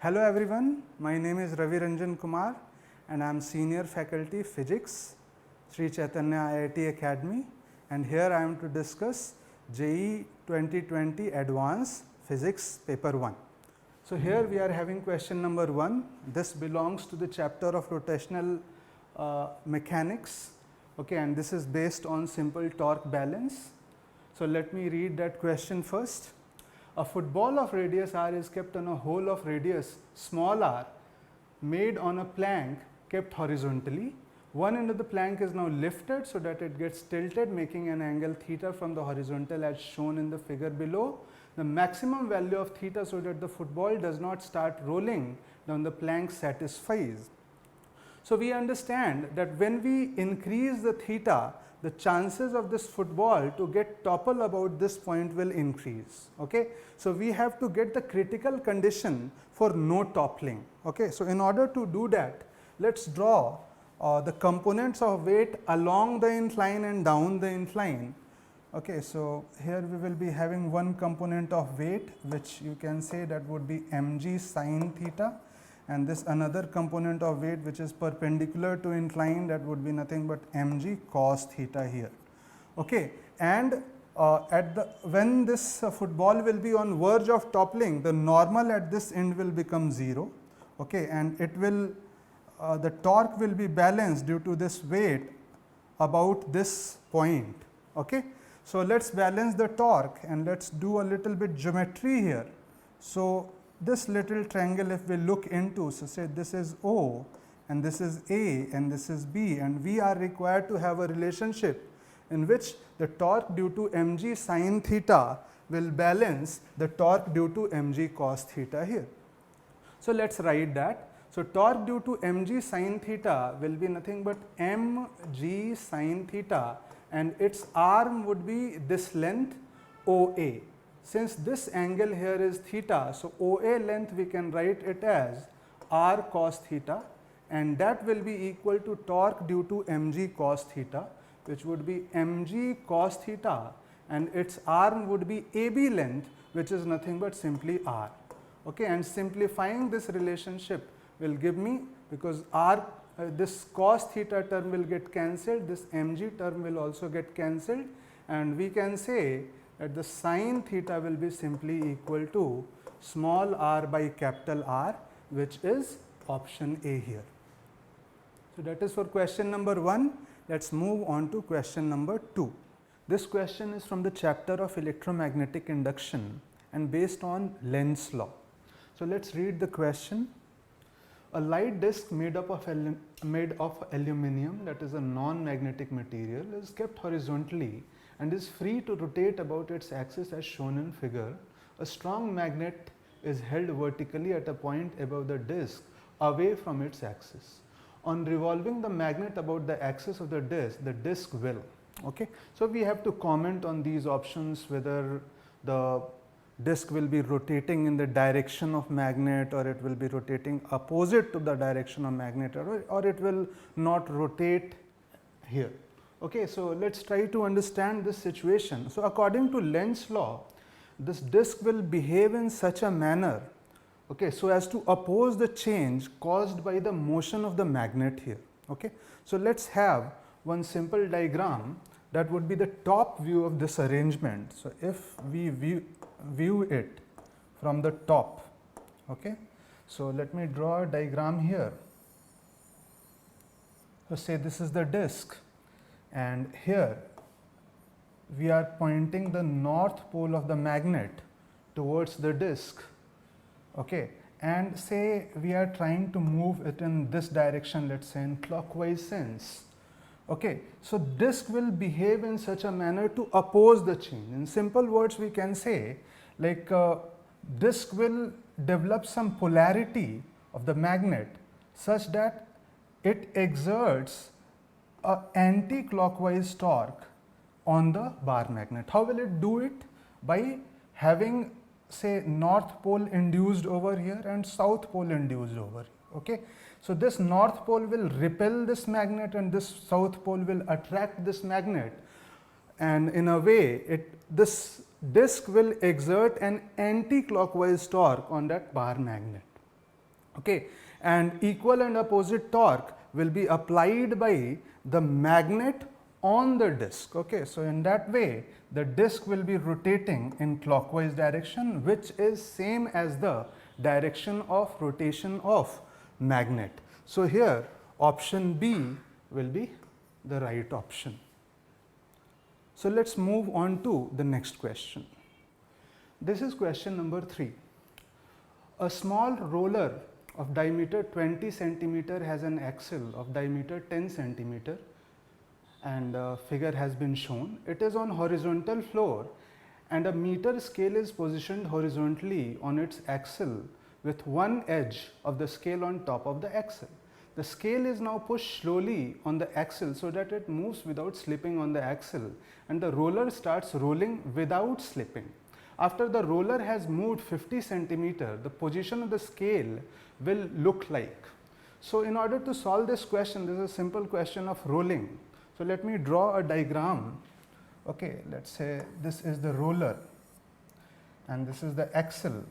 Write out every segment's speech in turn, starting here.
Hello everyone, my name is Ravi Ranjan Kumar and I am Senior Faculty Physics, Sri Chaitanya IIT Academy, and here I am to discuss JEE 2020 Advanced Physics Paper 1. So, here we are having question number 1. This belongs to the chapter of rotational mechanics, okay, and this is based on simple torque balance. So, let me read that question first. A football of radius r is kept on a hole of radius small r made on a plank kept horizontally. One end of the plank is now lifted so that it gets tilted, making an angle theta from the horizontal as shown in the figure below. The maximum value of theta so that the football does not start rolling down the plank satisfies. So, we understand that when we increase the theta, the chances of this football to get topple about this point will increase. Okay? So, we have to get the critical condition for no toppling. Okay? So, in order to do that, let us draw the components of weight along the incline and down the incline. Okay, so, here we will be having one component of weight, which you can say that would be mg sin theta, and this another component of weight which is perpendicular to incline, that would be nothing but mg cos theta here. Okay, and when this football will be on verge of toppling, the normal at this end will become 0. Okay, and it will the torque will be balanced due to this weight about this point. Okay. So, let us balance the torque and let us do a little bit geometry here. So, this little triangle if we look into, so say this is O and this is A and this is B, and we are required to have a relationship in which the torque due to mg sin theta will balance the torque due to mg cos theta here. So, let us write that. So, torque due to mg sin theta will be nothing but mg sin theta, and its arm would be this length OA. Since this angle here is theta, so OA length we can write it as r cos theta, and that will be equal to torque due to mg cos theta, which would be mg cos theta, and its arm would be AB length, which is nothing but simply r. Okay, and simplifying this relationship will give me, because r this cos theta term will get cancelled, this mg term will also get cancelled, and we can say that the sin theta will be simply equal to small r by capital R, which is option A here. So, that is for question number 1. Let us move on to question number 2. This question is from the chapter of electromagnetic induction and based on Lenz's law. So, let us read the question. A light disc made of aluminum, that is a non-magnetic material, is kept horizontally and is free to rotate about its axis as shown in figure. A strong magnet is held vertically at a point above the disc away from its axis. On revolving the magnet about the axis of the disc will. Okay. So, we have to comment on these options, whether the disc will be rotating in the direction of magnet, or it will be rotating opposite to the direction of magnet, or it will not rotate here. Okay, so, let us try to understand this situation. So, according to Lenz's law, this disc will behave in such a manner, okay, so as to oppose the change caused by the motion of the magnet here. Okay. So, let us have one simple diagram that would be the top view of this arrangement. So, if we view it from the top. Okay. So, let me draw a diagram here. So, say this is the disc, and here we are pointing the north pole of the magnet towards the disc. Okay. And say we are trying to move it in this direction, let us say in clockwise sense. Okay. So, disc will behave in such a manner to oppose the change. In simple words, we can say like disc will develop some polarity of the magnet such that it exerts a anti-clockwise torque on the bar magnet. How will it do it? By having say north pole induced over here and south pole induced over here. Okay. So, this north pole will repel this magnet and this south pole will attract this magnet, and in a way this disc will exert an anti-clockwise torque on that bar magnet. Okay, and equal and opposite torque will be applied by the magnet on the disc. Okay, so in that way the disc will be rotating in clockwise direction, which is same as the direction of rotation of magnet. So here option B will be the right option. So let us move on to the next question. This is question number 3. A small roller of diameter 20 centimeter has an axle of diameter 10 centimeter, and figure has been shown. It is on horizontal floor and a meter scale is positioned horizontally on its axle with one edge of the scale on top of the axle. The scale is now pushed slowly on the axle so that it moves without slipping on the axle, and the roller starts rolling without slipping. After the roller has moved 50 centimeter, the position of the scale will look like. So in order to solve this question, this is a simple question of rolling. So let me draw a diagram. Okay, let's say this is the roller and this is the axle.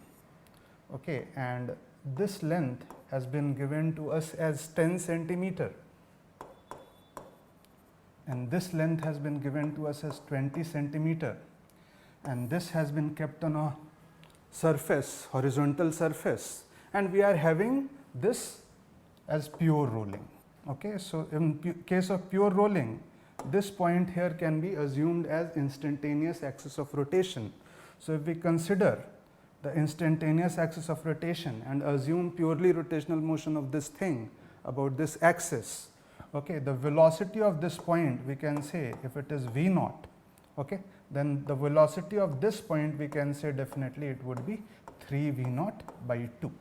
Okay, and this length has been given to us as 10 centimeter, and this length has been given to us as 20 centimeter, and this has been kept on a surface, horizontal surface, and we are having this as pure rolling. Okay, so in case of pure rolling, this point here can be assumed as instantaneous axis of rotation. So if we consider the instantaneous axis of rotation and assume purely rotational motion of this thing about this axis, okay, the velocity of this point we can say, if it is v naught, okay, then the velocity of this point we can say definitely it would be 3 v naught by 2.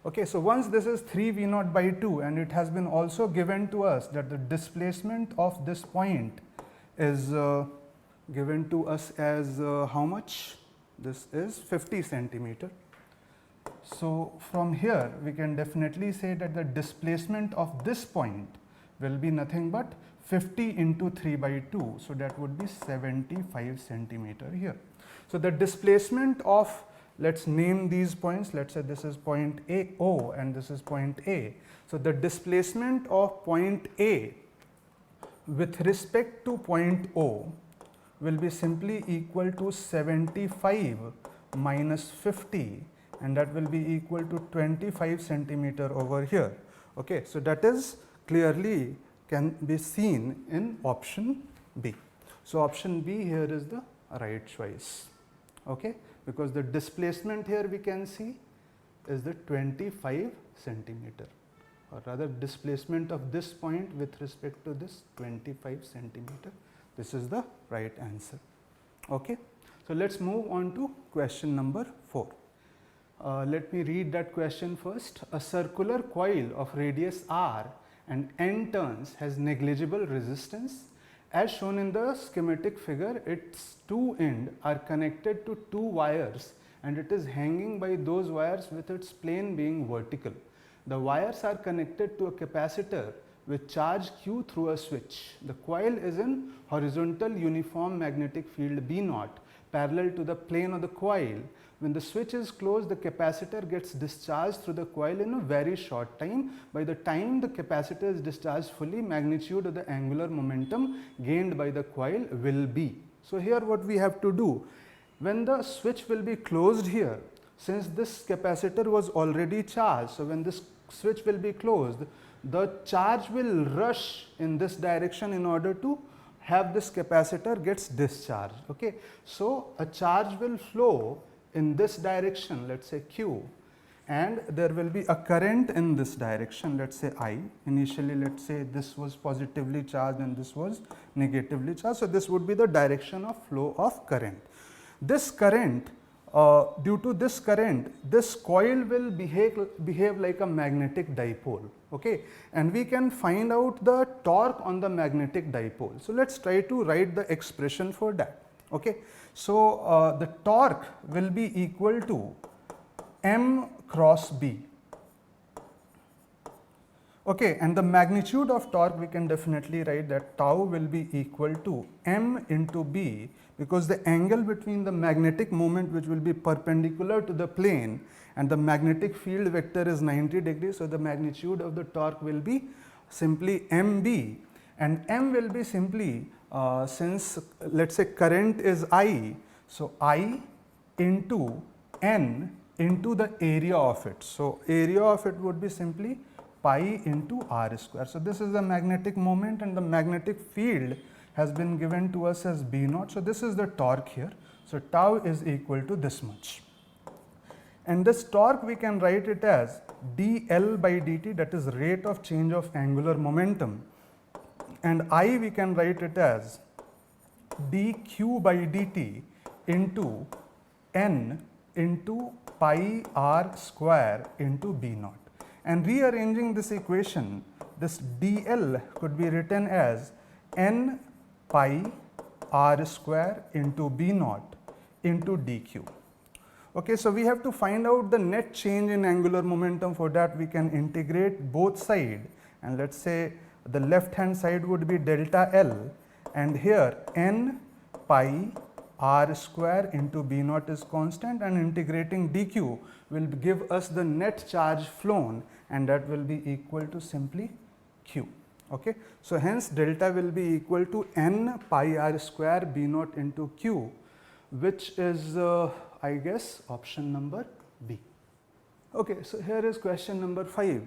Okay, so once this is 3 v naught by 2, and it has been also given to us that the displacement of this point is given to us as how much? This is 50 centimeter. So from here we can definitely say that the displacement of this point will be nothing but 50 into 3 by 2. So that would be 75 centimeter here. So the displacement of, let's name these points, let's say this is point A O and this is point A. So the displacement of point A with respect to point O will be simply equal to 75 minus 50, and that will be equal to 25 centimeter over here. Okay, so that is clearly can be seen in option B. So option B here is the right choice. Okay, because the displacement here we can see is the 25 centimeter, or rather displacement of this point with respect to this 25 centimeter. This is the right answer. Okay. So let us move on to question number 4. Let me read that question first. A circular coil of radius r and n turns has negligible resistance. As shown in the schematic figure, its two ends are connected to two wires and it is hanging by those wires with its plane being vertical. The wires are connected to a capacitor with charge Q through a switch. The coil is in horizontal uniform magnetic field B naught parallel to the plane of the coil. When the switch is closed, the capacitor gets discharged through the coil in a very short time. By the time the capacitor is discharged fully, magnitude of the angular momentum gained by the coil will be. So here what we have to do, when the switch will be closed here, since this capacitor was already charged, so when this switch will be closed, the charge will rush in this direction in order to have this capacitor gets discharged. Okay. So a charge will flow in this direction, let us say Q, and there will be a current in this direction, let us say I. Initially let us say this was positively charged and this was negatively charged. So this would be the direction of flow of current. This current, due to this current, this coil will behave like a magnetic dipole. Okay, and we can find out the torque on the magnetic dipole. So let us try to write the expression for that. Okay, so the torque will be equal to m cross b. Okay, and the magnitude of torque, we can definitely write that tau will be equal to m into b, because the angle between the magnetic moment which will be perpendicular to the plane and the magnetic field vector is 90 degrees. So, the magnitude of the torque will be simply mb, and m will be simply since let us say current is I. So, I into n into the area of it. So, area of it would be simply pi into r square. So, this is the magnetic moment and the magnetic field has been given to us as B naught. So, this is the torque here. So, tau is equal to this much, and this torque we can write it as dl by dt, that is rate of change of angular momentum, and I we can write it as dq by dt into n into pi r square into B naught. And rearranging this equation, this dl could be written as n pi r square into B naught into dq. Okay, so, we have to find out the net change in angular momentum. For that we can integrate both sides, and let us say the left hand side would be delta L, and here n pi r square into B naught is constant, and integrating dq will give us the net charge flown, and that will be equal to simply q. Okay. So, hence delta will be equal to n pi r square B naught into q, which is I guess option number B. Okay, so here is question number 5.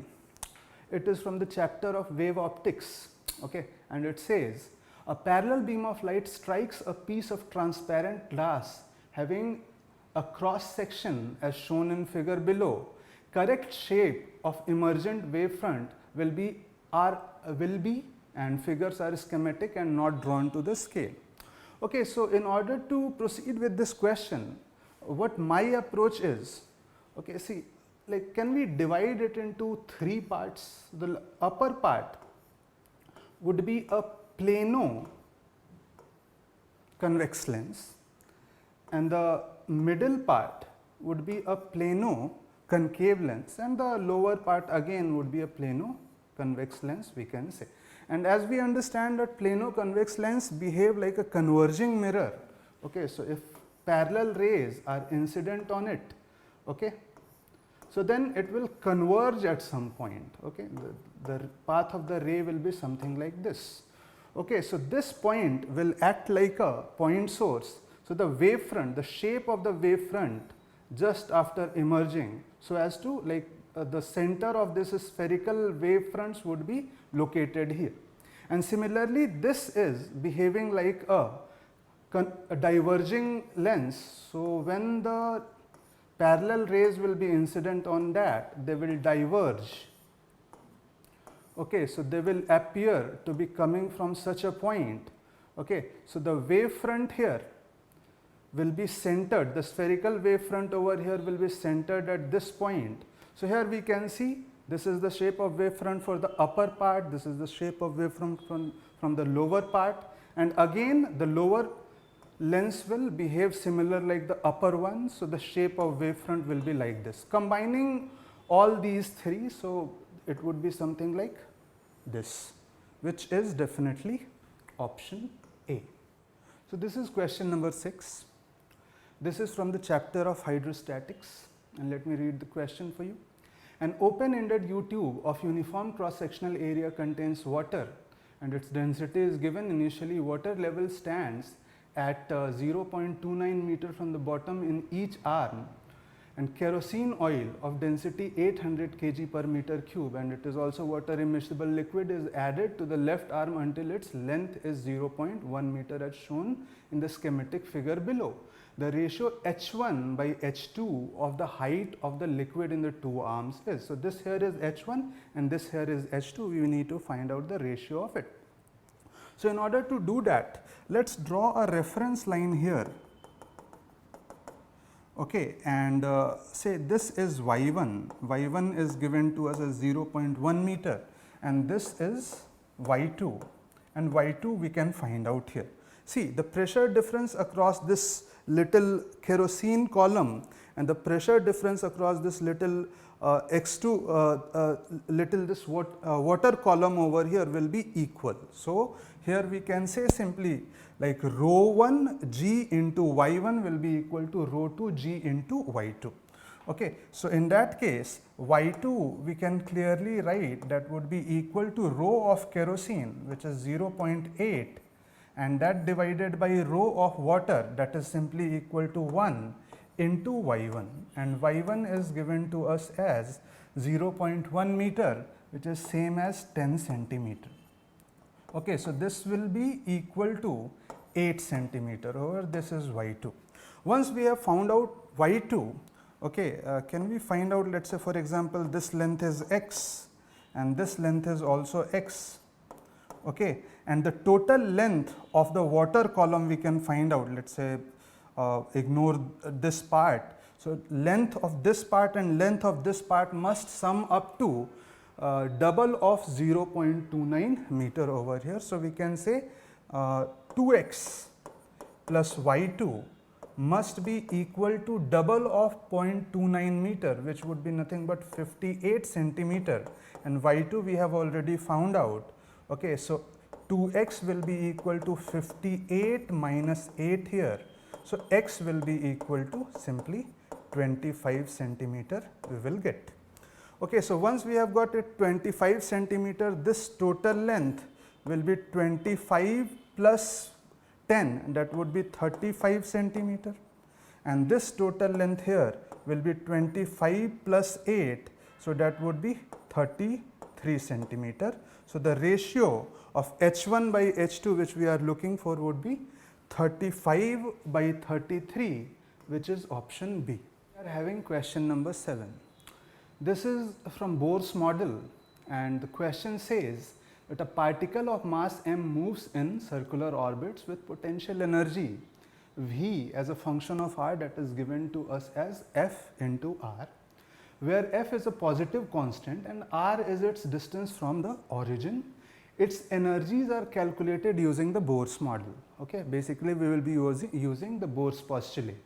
It is from the chapter of wave optics, okay, and it says a parallel beam of light strikes a piece of transparent glass having a cross section as shown in figure below. Correct shape of emergent wavefront will be and figures are schematic and not drawn to the scale. Okay, so in order to proceed with this question, what my approach is, okay, see, like can we divide it into 3 parts? The upper part would be a plano convex lens, and the middle part would be a plano concave lens, and the lower part again would be a plano convex lens, we can say. And as we understand that plano convex lens behave like a converging mirror. Okay, so if parallel rays are incident on it, okay, so then it will converge at some point. Okay, the path of the ray will be something like this. Okay, so this point will act like a point source. So the wavefront, the shape of the wavefront just after emerging, so as to like the center of this spherical wavefronts would be located here. And similarly, this is behaving like a diverging lens. So when the parallel rays will be incident on that, they will diverge. Okay, so they will appear to be coming from such a point. Okay, so the wavefront here will be centered, the spherical wavefront over here will be centered at this point. So here we can see this is the shape of wavefront for the upper part, this is the shape of wavefront from the lower part, and again the lower lens will behave similar like the upper one. So the shape of wavefront will be like this. Combining all these 3, so it would be something like this, which is definitely option A. So this is question number 6. This is from the chapter of hydrostatics, and let me read the question for you. An open-ended U-tube of uniform cross-sectional area contains water, and its density is given. Initially, water level stands at 0.29 meter from the bottom in each arm, and kerosene oil of density 800 kg per meter cube, and it is also water immiscible liquid, is added to the left arm until its length is 0.1 meter as shown in the schematic figure below. The ratio H1 by H2 of the height of the liquid in the 2 arms is. So this here is H1 and this here is H2. We need to find out the ratio of it. So in order to do that, let's draw a reference line here. Okay, and say this is y1. y1 is given to us as 0.1 meter, and this is y2, and y2 we can find out here. See, the pressure difference across this little kerosene column and the pressure difference across this little little this water column over here will be equal. So, here we can say simply like rho 1 g into y 1 will be equal to rho 2 g into y 2. Okay. So, in that case y 2 we can clearly write that would be equal to rho of kerosene, which is 0.8, and that divided by rho of water, that is simply equal to 1 into y 1, and y 1 is given to us as 0.1 meter, which is same as 10 centimeter. Okay, so this will be equal to 8 centimeter over this is y 2. Once we have found out y 2, okay, can we find out, let us say for example, this length is x and this length is also x. Okay, and the total length of the water column we can find out, let us say ignore this part. So, length of this part and length of this part must sum up to double of 0.29 meter over here. So, we can say 2x plus y 2 must be equal to double of 0.29 meter, which would be nothing but 58 centimeter, and y 2 we have already found out. Okay, so, 2x will be equal to 58 minus 8 here. So, x will be equal to simply 25 centimeter we will get. Okay, so, once we have got it 25 centimeter, this total length will be 25 plus 10, that would be 35 centimeter, and this total length here will be 25 plus 8. So, that would be 33 centimeter. So, the ratio of H1 by H2 which we are looking for would be 35 by 33, which is option B. We are having question number 7. This is from Bohr's model, and the question says that a particle of mass m moves in circular orbits with potential energy V as a function of r, that is given to us as F into r, where F is a positive constant and r is its distance from the origin. Its energies are calculated using the Bohr's model. Okay. Basically, we will be using the Bohr's postulate.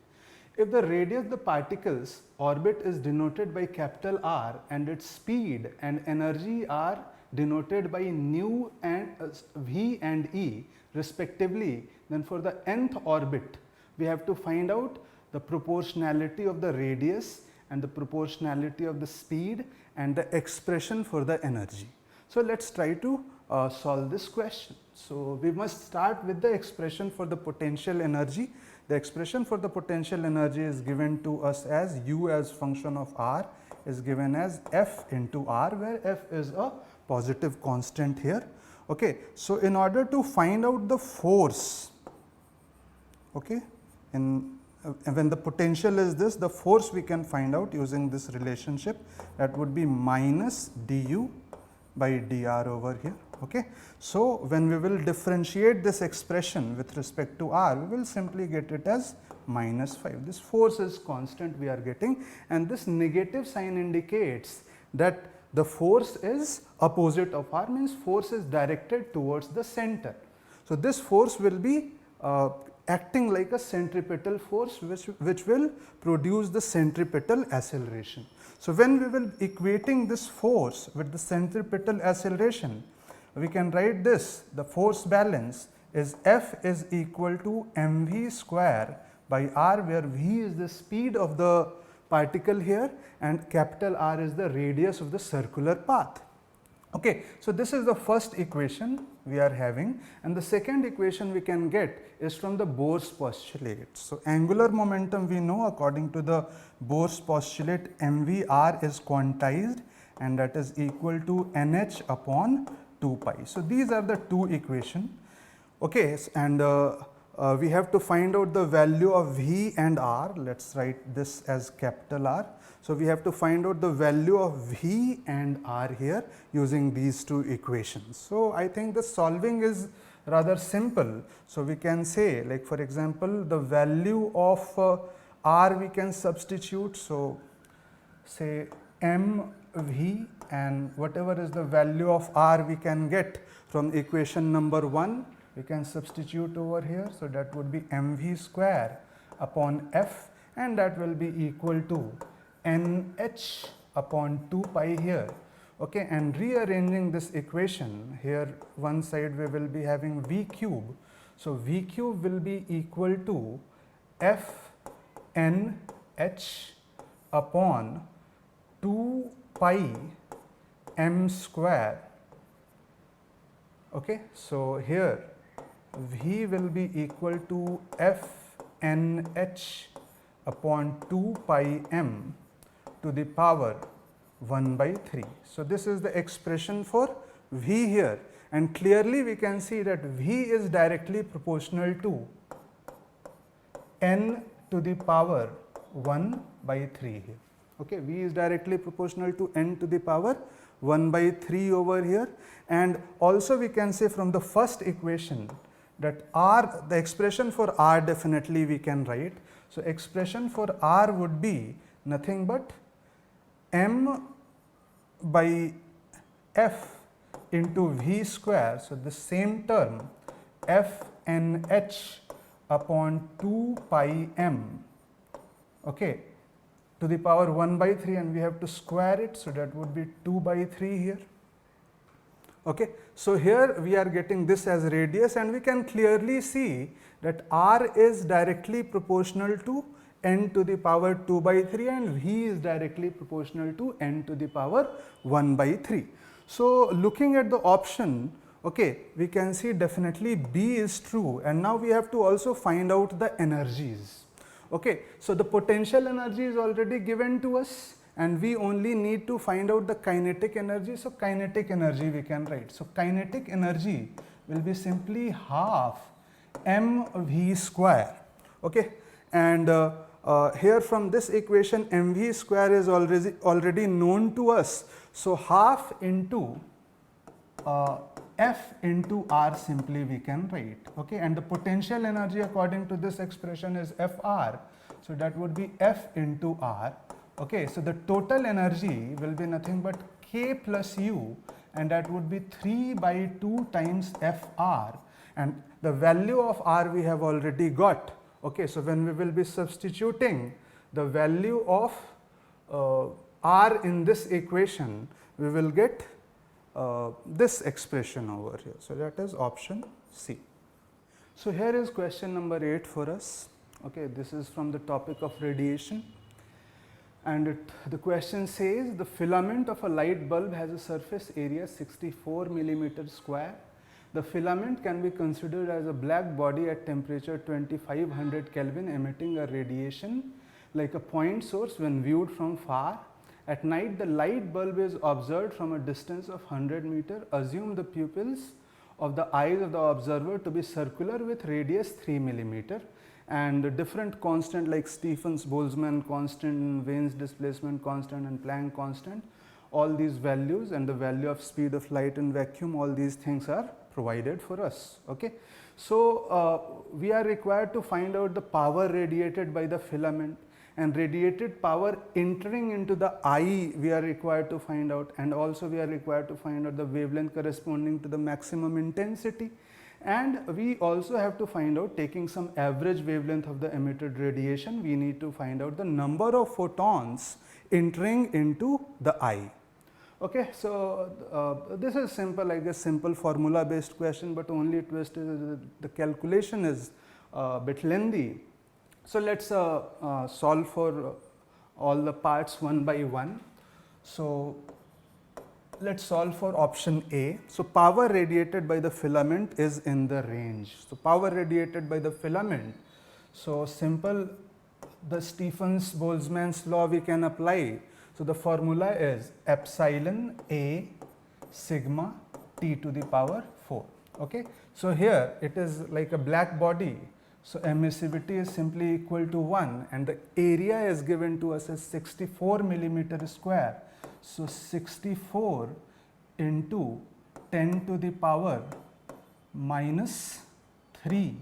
If the radius of the particle's orbit is denoted by capital R and its speed and energy are denoted by nu and V and E respectively, then for the nth orbit we have to find out the proportionality of the radius and the proportionality of the speed and the expression for the energy. So, let us try to solve this question. So, we must start with the expression for the potential energy. The expression for the potential energy is given to us as U as function of R is given as F into R, where F is a positive constant here. Okay. So, in order to find out the force, okay, when the potential is this, the force we can find out using this relationship, that would be minus du by dr over here. Okay. So, when we will differentiate this expression with respect to r, we will simply get it as minus 5. This force is constant we are getting, and this negative sign indicates that the force is opposite of r, means force is directed towards the center. So, this force will be acting like a centripetal force which will produce the centripetal acceleration. So, when we will equating this force with the centripetal acceleration, we can write this, the force balance is F is equal to mv square by r, where v is the speed of the particle here and capital R is the radius of the circular path. Okay. So, this is the first equation we are having, and the second equation we can get is from the Bohr's postulate. So, angular momentum we know according to the Bohr's postulate mvr is quantized and that is equal to nh upon 2 pi. So, these are the two equations. Okay. And we have to find out the value of V and R. Let us write this as capital R. So, we have to find out the value of V and R here using these two equations. So, I think the solving is rather simple. So, we can say, like for example, the value of R we can substitute. So, say mv, and whatever is the value of R we can get from equation number 1, we can substitute over here. So, that would be mv square upon F, and that will be equal to nh upon 2 pi here. Okay, and rearranging this equation, here one side we will be having v cube. So, v cube will be equal to f n h upon 2 pi m square. Okay, so here v will be equal to f n h upon 2 pi m to the power 1 by 3. So, this is the expression for v here, and clearly we can see that v is directly proportional to n to the power 1 by 3 here. Okay, v is directly proportional to n to the power 1 by 3 over here, and also we can say from the first equation that r, the expression for r definitely we can write. So, expression for r would be nothing but m by f into v square. So, the same term f n h upon 2 pi m, okay, to the power 1 by 3, and we have to square it. So, that would be 2 by 3 here. Okay. So, here we are getting this as radius, and we can clearly see that r is directly proportional to n to the power 2 by 3 and v is directly proportional to n to the power 1 by 3. So, looking at the option, okay, we can see definitely B is true, and now we have to also find out the energies. Okay. So, the potential energy is already given to us, and we only need to find out the kinetic energy. So, kinetic energy we can write. So, kinetic energy will be simply half mv square. Okay. And here from this equation mv square is already known to us. So, half into F into R simply we can write. Okay. And the potential energy according to this expression is Fr. So, that would be F into R. Okay. So, the total energy will be nothing but K plus U, and that would be 3 by 2 times Fr, and the value of R we have already got. Okay. So, when we will be substituting the value of R in this equation, we will get this expression over here. So, that is option C. So, here is question number 8 for us. Okay. This is from the topic of radiation, and the question says the filament of a light bulb has a surface area 64 millimeter square. The filament can be considered as a black body at temperature 2500 Kelvin, emitting a radiation like a point source when viewed from far. At night, the light bulb is observed from a distance of 100 meter. Assume the pupils of the eyes of the observer to be circular with radius 3 millimeter, and the different constant like Stephens-Boltzmann constant, Wien's displacement constant and Planck constant, all these values and the value of speed of light in vacuum, all these things are provided for us. Okay. So, we are required to find out the power radiated by the filament, and radiated power entering into the eye we are required to find out, and also we are required to find out the wavelength corresponding to the maximum intensity, and we also have to find out, taking some average wavelength of the emitted radiation, we need to find out the number of photons entering into the eye. Okay. So, this is simple, I guess simple formula based question, but only twist is the calculation is a bit lengthy. So, let us solve for all the parts one by one. So, let us solve for option A. So, power radiated by the filament is in the range. So, power radiated by the filament. So, simple, the Stephens-Boltzmann's law we can apply. So, the formula is epsilon A sigma T to the power 4. Okay. So, here it is like a black body. So, emissivity is simply equal to 1, and the area is given to us as 64 millimeter square. So, 64 into 10 to the power minus 3,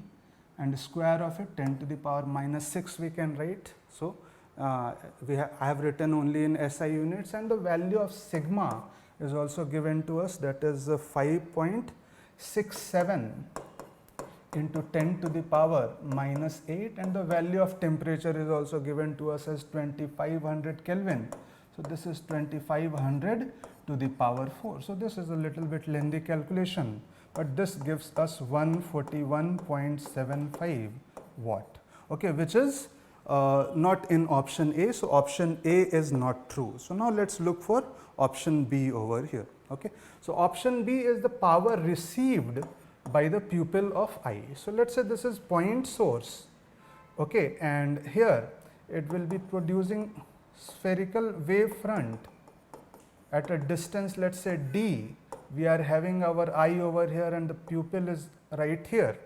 and square of it 10 to the power minus 6 we can write. So, I have written only in SI units, and the value of sigma is also given to us, that is 5.67 into 10 to the power minus 8, and the value of temperature is also given to us as 2500 Kelvin. So this is 2500 to the power 4. So this is a little bit lengthy calculation, but this gives us 141.75 watt, okay, which is not in option A. So option A is not true. So now let's look for option B over here. Okay. So option B is the power received by the pupil of eye. So let's say this is point source, okay, and here it will be producing spherical wave front at a distance, let's say d. We are having our eye over here and the pupil is right here.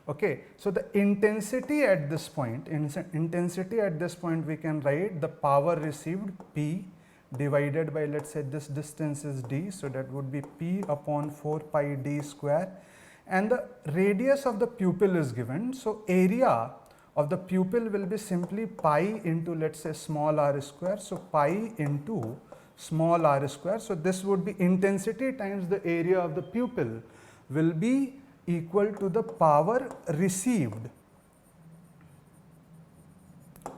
Okay. So the intensity at this point, we can write the power received P divided by, let's say this distance is d. So that would be P upon 4 pi d square, and the radius of the pupil is given. So area of the pupil will be simply pi into, let's say, small r square. So pi into small r square. So this would be intensity times the area of the pupil will be equal to the power received.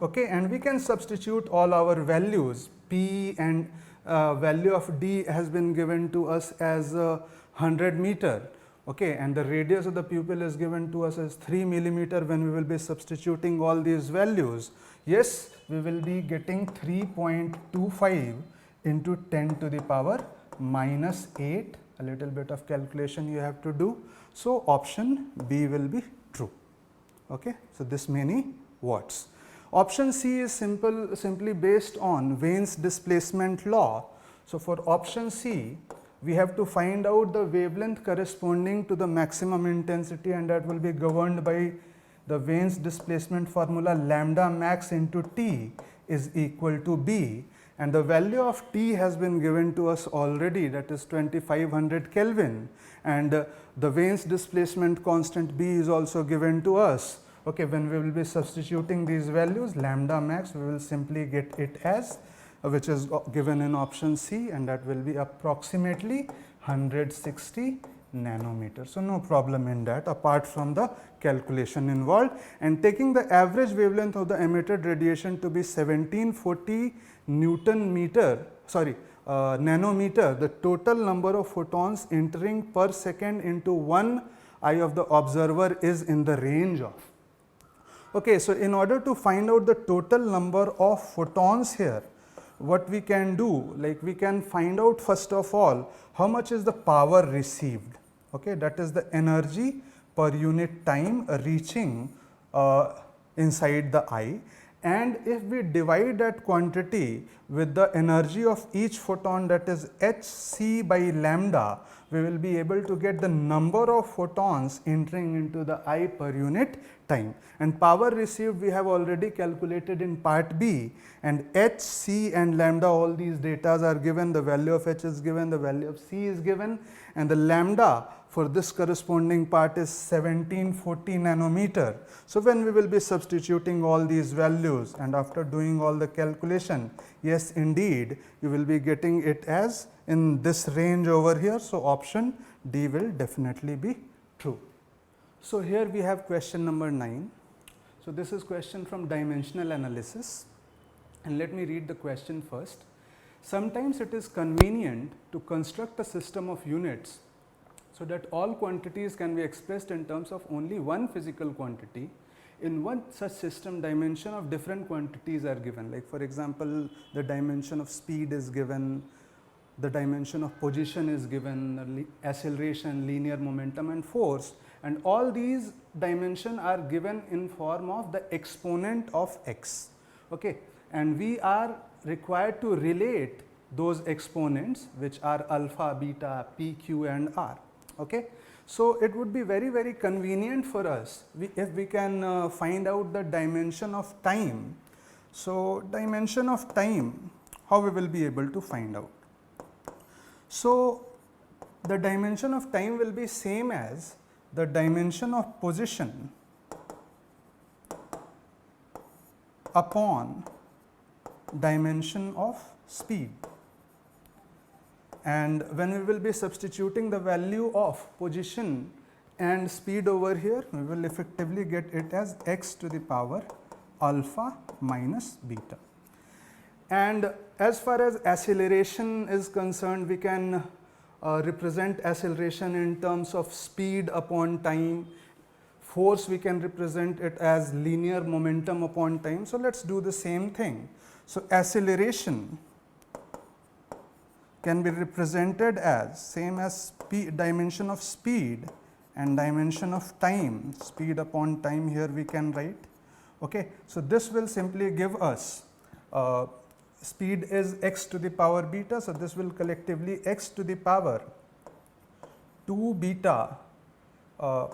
Okay, and we can substitute all our values. P and value of d has been given to us as 100 meter. Okay, and the radius of the pupil is given to us as 3 millimeter. When we will be substituting all these values, yes, we will be getting 3.25 into 10 to the power minus 8. A little bit of calculation you have to do. So option B will be true. Okay, so this many watts. Option C is simply based on Wien's displacement law. So for option C, we have to find out the wavelength corresponding to the maximum intensity, and that will be governed by the Wien's displacement formula. Lambda max into T is equal to B, and the value of T has been given to us already, that is 2500 Kelvin, and the Wien's displacement constant B is also given to us. Okay, when we will be substituting these values, lambda max, we will simply get it as which is given in option C, and that will be approximately 160 nanometers. So no problem in that apart from the calculation involved, and taking the average wavelength of the emitted radiation to be 1740 nanometer, the total number of photons entering per second into one eye of the observer is in the range of. Okay, so in order to find out the total number of photons here, what we can do, like we can find out first of all how much is the power received. Okay, that is the energy per unit time reaching inside the eye, and if we divide that quantity with the energy of each photon, that is hc by lambda, we will be able to get the number of photons entering into the eye per unit time. And power received we have already calculated in part B, and h, c and lambda, all these datas are given, the value of h is given, the value of c is given, and the lambda for this corresponding part is 1740 nanometer. So when we will be substituting all these values and after doing all the calculation, yes indeed you will be getting it as in this range over here. So option D will definitely be true. So here we have question number 9. So this is question from dimensional analysis, and let me read the question first. Sometimes it is convenient to construct a system of units so that all quantities can be expressed in terms of only one physical quantity. In one such system, dimension of different quantities are given, like for example, the dimension of speed is given, the dimension of position is given, acceleration, linear momentum and force, and all these dimensions are given in form of the exponent of x. Okay, and we are required to relate those exponents which are alpha, beta, p, q and r. Okay. So it would be very convenient for us if we can find out the dimension of time. So dimension of time, how we will be able to find out? So the dimension of time will be same as the dimension of position upon dimension of speed. And when we will be substituting the value of position and speed over here, we will effectively get it as x to the power alpha minus beta. And as far as acceleration is concerned, we can represent acceleration in terms of speed upon time. Force, we can represent it as linear momentum upon time. So, let us do the same thing. So, acceleration can be represented as same as dimension of speed and dimension of time, speed upon time here we can write. Okay. So, this will simply give us speed is x to the power beta. So, this will collectively x to the power 2 beta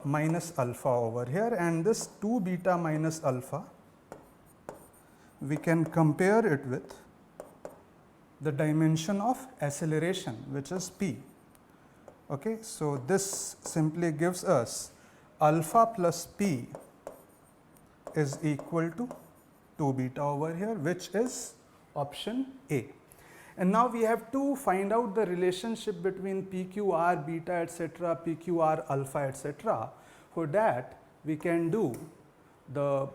minus alpha over here, and this 2 beta minus alpha we can compare it with the dimension of acceleration, which is p. Okay. So, this simply gives us alpha plus p is equal to 2 beta over here, which is option A. And now we have to find out the relationship between PQR beta etc., PQR alpha etc. For that we can do the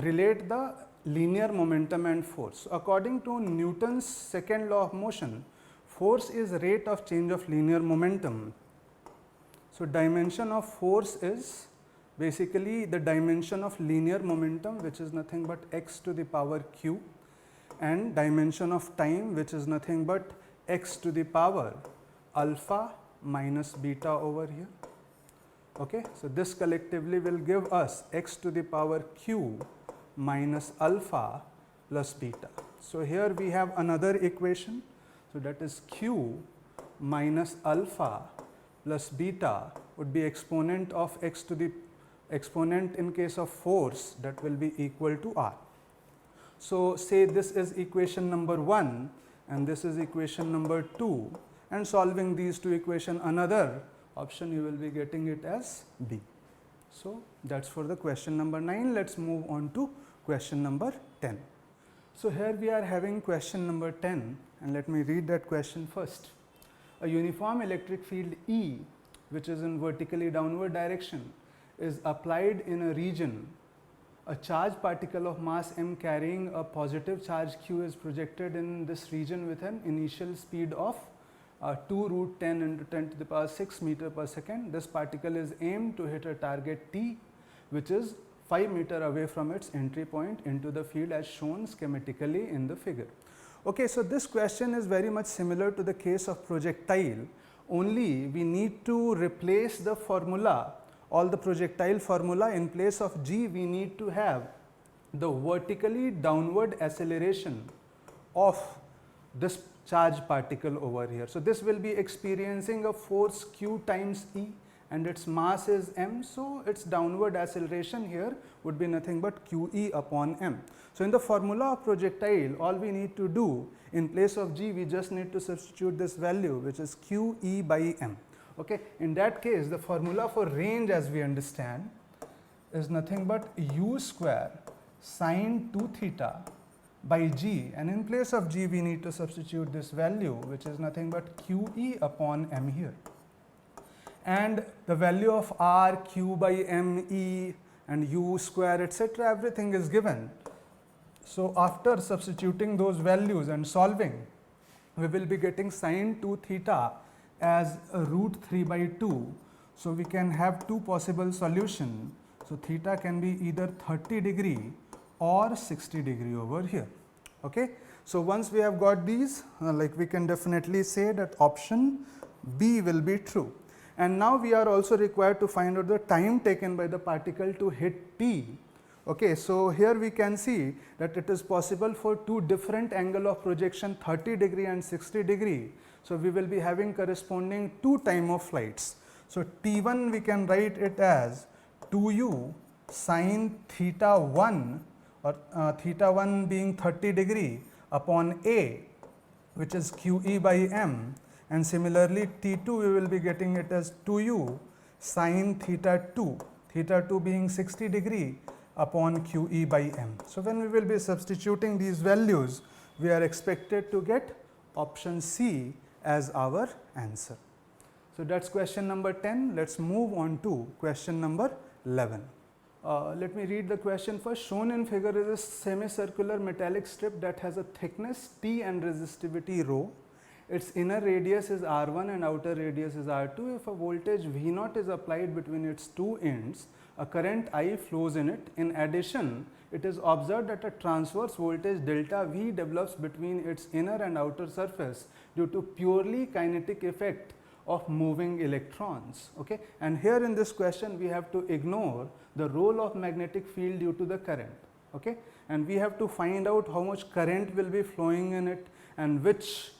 relate the linear momentum and force. So, according to Newton's second law of motion, force is rate of change of linear momentum. So, dimension of force is basically the dimension of linear momentum, which is nothing but x to the power q, and dimension of time, which is nothing but x to the power alpha minus beta over here. Okay. So, this collectively will give us x to the power q minus alpha plus beta. So, here we have another equation. So, that is q minus alpha plus beta would be exponent of x to the exponent in case of force, that will be equal to r. So, say this is equation number 1 and this is equation number 2, and solving these two equation, another option you will be getting it as B. So, that is for the question number 9. Let us move on to question number 10. So, here we are having question number 10, and let me read that question first. A uniform electric field E, which is in vertically downward direction, is applied in a region. A charged particle of mass m carrying a positive charge q is projected in this region with an initial speed of 2 root 10 into 10 to the power 6 meter per second. This particle is aimed to hit a target T, which is 5 meter away from its entry point into the field as shown schematically in the figure. Okay, so, this question is very much similar to the case of projectile, only we need to replace the formula, all the projectile formula. In place of g, we need to have the vertically downward acceleration of this charged particle over here. So, this will be experiencing a force q times E and its mass is m. So, its downward acceleration here would be nothing but q E upon m. So, in the formula of projectile, all we need to do, in place of g, we just need to substitute this value, which is q E by m. Okay. In that case, the formula for range, as we understand, is nothing but u square sine 2 theta by g, and in place of g we need to substitute this value, which is nothing but q E upon m here. And the value of r, q by m, E and u square etc., everything is given. So, after substituting those values and solving, we will be getting sine 2 theta as root 3 by 2. So, we can have two possible solutions. So, theta can be either 30 degree or 60 degree over here. Okay. So, once we have got these, like we can definitely say that option B will be true. And now we are also required to find out the time taken by the particle to hit T. Okay. So, here we can see that it is possible for two different angle of projection, 30 degree and 60 degree. So, we will be having corresponding two time of flights. So, T1 we can write it as 2u sine theta 1, or theta 1 being 30 degree upon A, which is q E by m, and similarly T2 we will be getting it as 2u sine theta 2 being 60 degree upon q E by m. So, when we will be substituting these values, we are expected to get option C as our answer. So, that is question number 10. Let us move on to question number 11. Let me read the question first. Shown in figure is a semicircular metallic strip that has a thickness T and resistivity rho. Its inner radius is R1 and outer radius is R2. If a voltage V0 is applied between its two ends, a current I flows in it. In addition, it is observed that a transverse voltage delta V develops between its inner and outer surface due to purely kinetic effect of moving electrons. Okay? And here in this question we have to ignore the role of magnetic field due to the current. Okay? And we have to find out how much current will be flowing in it and which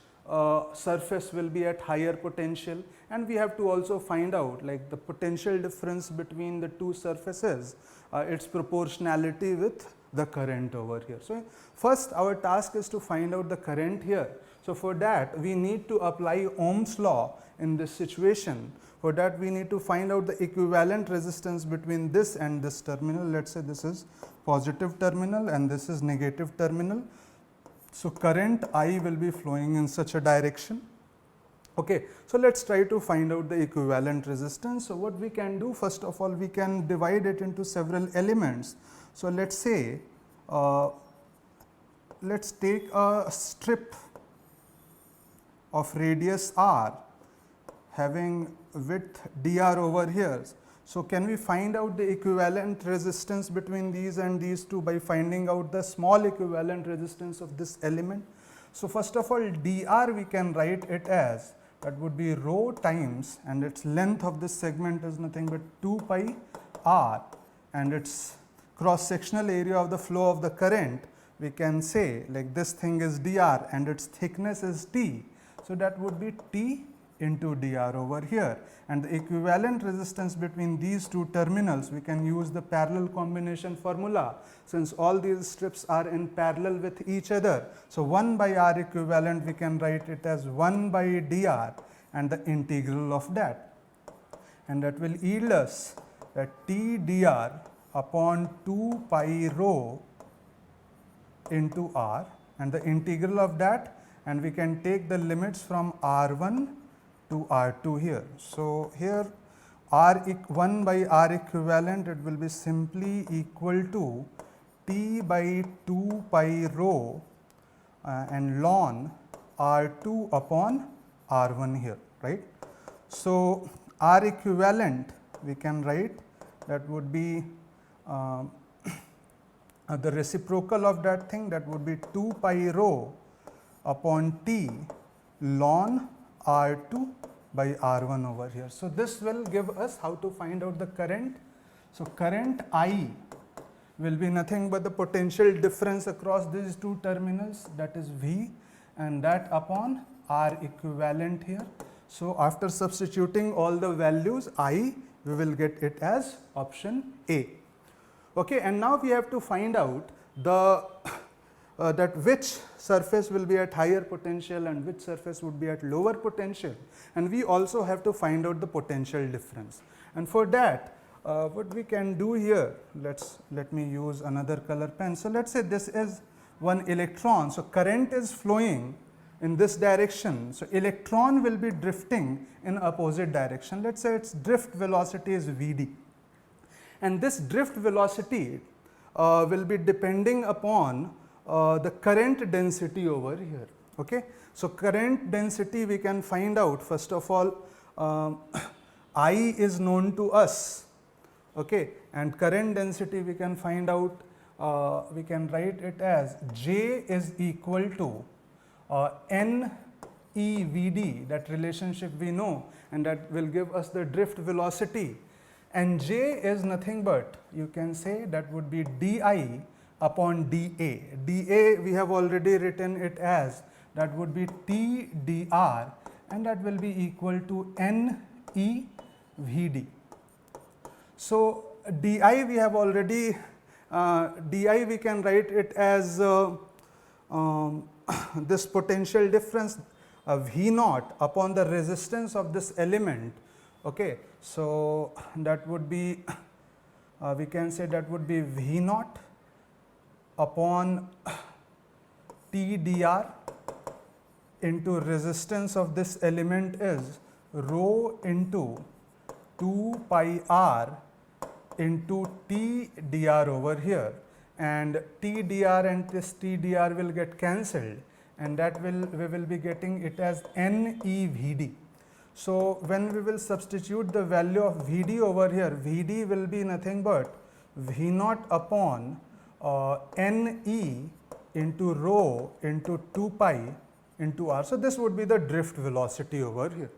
surface will be at higher potential, and we have to also find out like the potential difference between the two surfaces, its proportionality with the current over here. So, first our task is to find out the current here. So, for that we need to apply Ohm's law in this situation. For that we need to find out the equivalent resistance between this and this terminal. Let us say this is positive terminal and this is negative terminal. So, current I will be flowing in such a direction. Okay. So, let us try to find out the equivalent resistance. So, what we can do, first of all we can divide it into several elements. So, let us say let us take a strip of radius r having width dr over here. So, can we find out the equivalent resistance between these and these two by finding out the small equivalent resistance of this element? So, first of all dr we can write it as, that would be rho times, and its length of this segment is nothing but 2 pi r, and its cross sectional area of the flow of the current we can say like this thing is dr and its thickness is T. So, that would be T into dr over here, and the equivalent resistance between these two terminals we can use the parallel combination formula, since all these strips are in parallel with each other. So, 1 by r equivalent we can write it as 1 by dr and the integral of that, and that will yield us that T dr upon 2 pi rho into r and the integral of that, and we can take the limits from r1 to r2 here. So, here r1 by r equivalent, it will be simply equal to T by 2 pi rho and ln r2 upon r1 here, right. So, r equivalent we can write, that would be the reciprocal of that thing, that would be 2 pi rho upon T ln R2 by R1 over here. So, this will give us how to find out the current. So, current I will be nothing but the potential difference across these two terminals, that is V, and that upon R equivalent here. So, after substituting all the values I, we will get it as option A. Okay, and now we have to find out the that which surface will be at higher potential and which surface would be at lower potential, and we also have to find out the potential difference. And for that what we can do here, let me use another color pen. So, let us say this is one electron. So, current is flowing in this direction. So, electron will be drifting in opposite direction. Let us say its drift velocity is Vd, and this drift velocity will be depending upon the current density over here. Okay. So, current density we can find out, first of all I is known to us, okay, and current density we can find out, we can write it as J is equal to N E V D, that relationship we know, and that will give us the drift velocity, and J is nothing but, you can say that would be dI upon dA. dA we have already written it as, that would be T dr, and that will be equal to N E V D. So, dI we have already, dI we can write it as this potential difference V naught upon the resistance of this element. Okay. So, that would be we can say that would be V naught upon T dr into resistance of this element is rho into 2 pi r into T dr over here, and T dr and this T dr will get cancelled, and that we will be getting it as NEVD. So, when we will substitute the value of Vd over here, Vd will be nothing but V naught upon Ne into rho into 2 pi into r. So, this would be the drift velocity over here.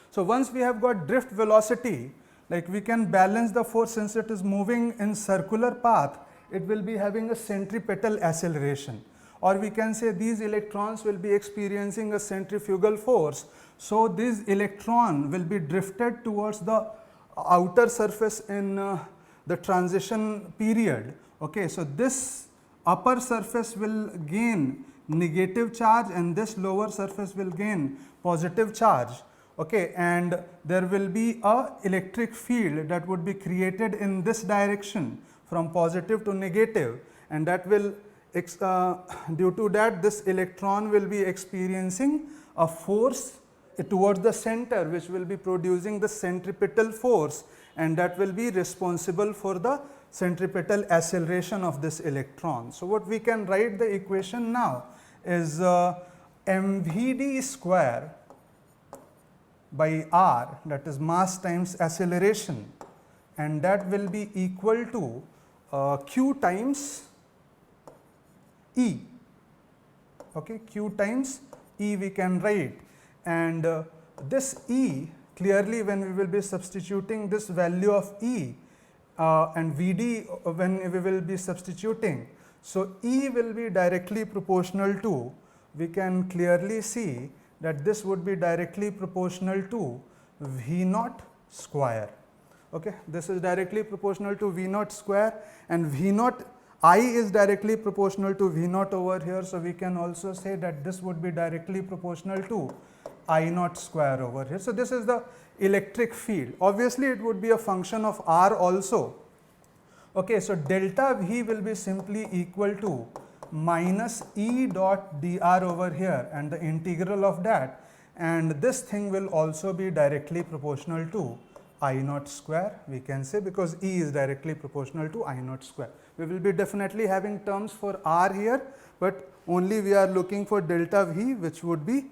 So, once we have got drift velocity, like we can balance the force, since it is moving in circular path, it will be having a centripetal acceleration, or we can say these electrons will be experiencing a centrifugal force. So, this electron will be drifted towards the outer surface in the transition period. Okay. So, this upper surface will gain negative charge and this lower surface will gain positive charge. Okay. And there will be a electric field that would be created in this direction from positive to negative, and that will due to that this electron will be experiencing a force towards the center, which will be producing the centripetal force, and that will be responsible for the centripetal acceleration of this electron. So, what we can write the equation now is mvd square by r, that is mass times acceleration, and that will be equal to q times E. Okay, q times E we can write, and this E clearly when we will be substituting this value of E and Vd when we will be substituting. So, E will be directly proportional to, we can clearly see that this would be directly proportional to V naught square. Okay. This is directly proportional to V naught square, and V naught I is directly proportional to V naught over here. So, we can also say that this would be directly proportional to I naught square over here. So, this is the electric field. Obviously, it would be a function of R also. Okay. So, delta V will be simply equal to minus E dot dr over here and the integral of that, and this thing will also be directly proportional to I naught square, we can say, because E is directly proportional to I naught square. We will be definitely having terms for R here, but only we are looking for delta V, which would be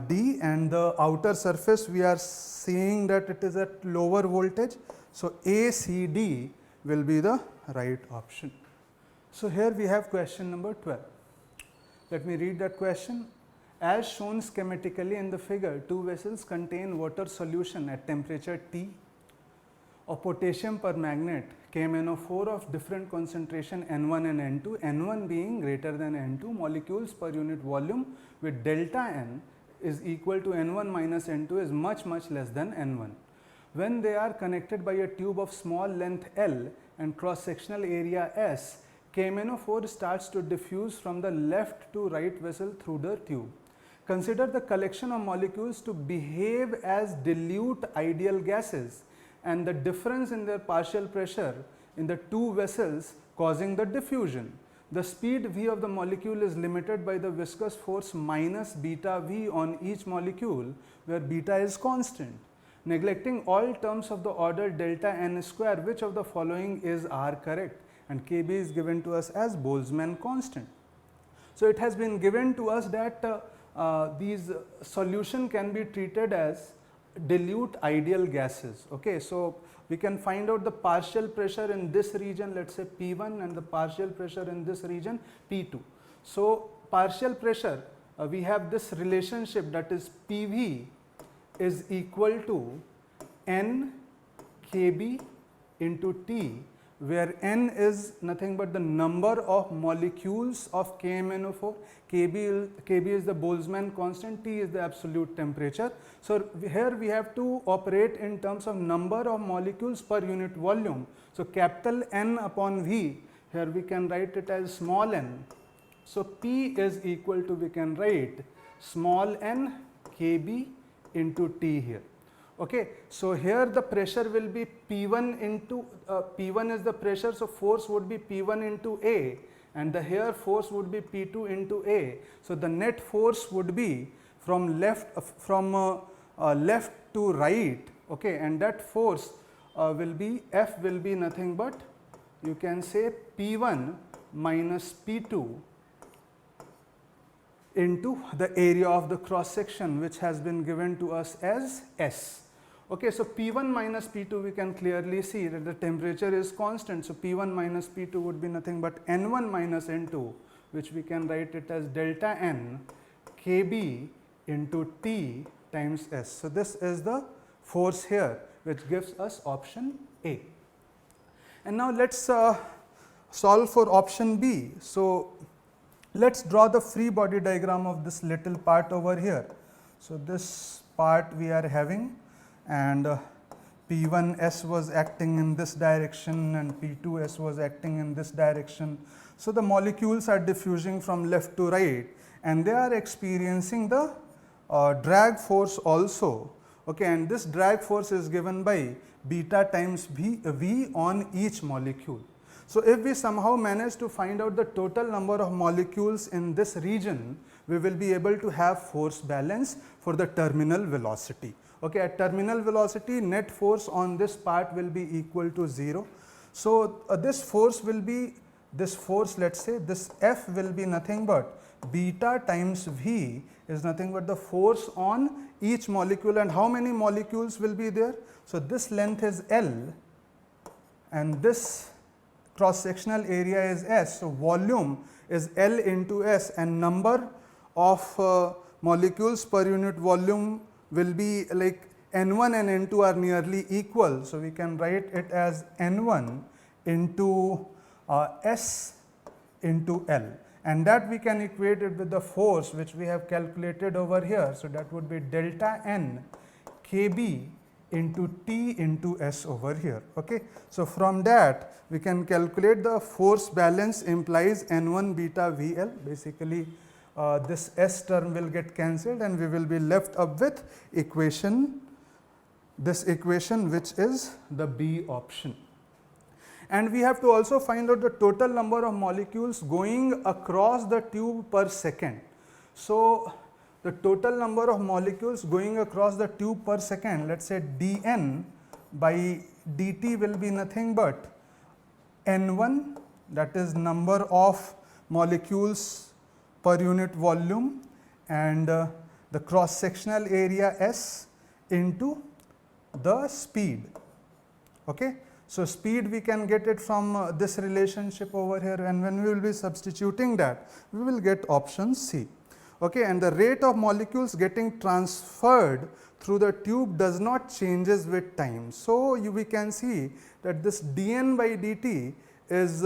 D, and the outer surface we are seeing that it is at lower voltage. So, ACD will be the right option. So, here we have question number 12. Let me read that question. As shown schematically in the figure, two vessels contain water solution at temperature T of potassium permanganate KMnO4 of different concentration N1 and N2, N1 being greater than N2, molecules per unit volume with delta N is equal to N1 minus N2 is much less than N1. When they are connected by a tube of small length L and cross sectional area S, KMnO4 starts to diffuse from the left to right vessel through the tube. Consider the collection of molecules to behave as dilute ideal gases and the difference in their partial pressure in the two vessels causing the diffusion. The speed V of the molecule is limited by the viscous force minus beta V on each molecule, where beta is constant. Neglecting all terms of the order delta n square, which of the following is R correct? And Kb is given to us as Boltzmann constant. So, it has been given to us that these solution can be treated as dilute ideal gases. Okay. So, we can find out the partial pressure in this region, let us say P1, and the partial pressure in this region P2. So, partial pressure we have this relationship, that is PV is equal to N Kb into T, where N is nothing but the number of molecules of KMnO4, Kb is the Boltzmann constant, T is the absolute temperature. So, here we have to operate in terms of number of molecules per unit volume. So, capital N upon V, here we can write it as small n. So, P is equal to, we can write small n Kb into T here. Okay. So, here the pressure will be P1 into P1 is the pressure. So, force would be P1 into A, and the here force would be P2 into A. So, the net force would be from left to right, okay, and that force will be, F will be nothing but, you can say P1 minus P2 into the area of the cross section, which has been given to us as S. Okay, so P1 minus P2, we can clearly see that the temperature is constant. So P1 minus P2 would be nothing but N1 minus N2, which we can write it as delta N Kb into T times S. So this is the force here, which gives us option A. And now let's solve for option B. So let's draw the free body diagram of this little part over here. So this part we are having, and P1S was acting in this direction and P2S was acting in this direction. So the molecules are diffusing from left to right, and they are experiencing the drag force also. Okay, and this drag force is given by beta times V on each molecule. So if we somehow manage to find out the total number of molecules in this region, we will be able to have force balance for the terminal velocity. Okay, at terminal velocity, net force on this part will be equal to 0. So this force will be, this force, let us say this F will be nothing but beta times V is nothing but the force on each molecule. And how many molecules will be there? So this length is L and this cross sectional area is S. So volume is L into S, and number of molecules per unit volume will be like N1 and N2 are nearly equal. So we can write it as N1 into S into L, and that we can equate it with the force which we have calculated over here. So that would be delta N Kb into T into S over here. Okay. So from that we can calculate the force balance implies N1 beta VL. Basically this S term will get cancelled and we will be left up with equation, this equation which is the B option. And we have to also find out the total number of molecules going across the tube per second. So the total number of molecules going across the tube per second, let us say dN by dt will be nothing but N1, that is number of molecules per unit volume, and the cross sectional area S into the speed. Okay. So speed we can get it from this relationship over here, and when we will be substituting that, we will get option C. Okay. And the rate of molecules getting transferred through the tube does not changes with time. So we can see that this dN by dt is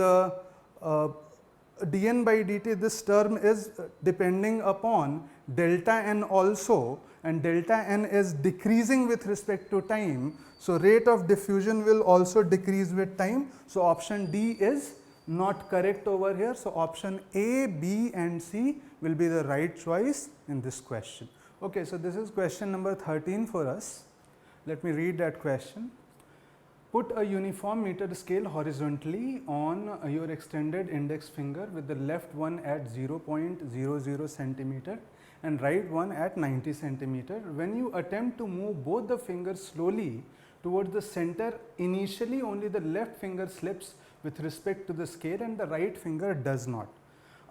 dN by dt, this term is depending upon delta n also, and delta n is decreasing with respect to time. So rate of diffusion will also decrease with time. So option D is not correct over here. So option A, B and C will be the right choice in this question. Okay, so this is question number 13 for us. Let me read that question. Put a uniform meter scale horizontally on your extended index finger with the left one at 0.00 centimeter and right one at 90 centimeter. When you attempt to move both the fingers slowly towards the center, initially only the left finger slips with respect to the scale and the right finger does not.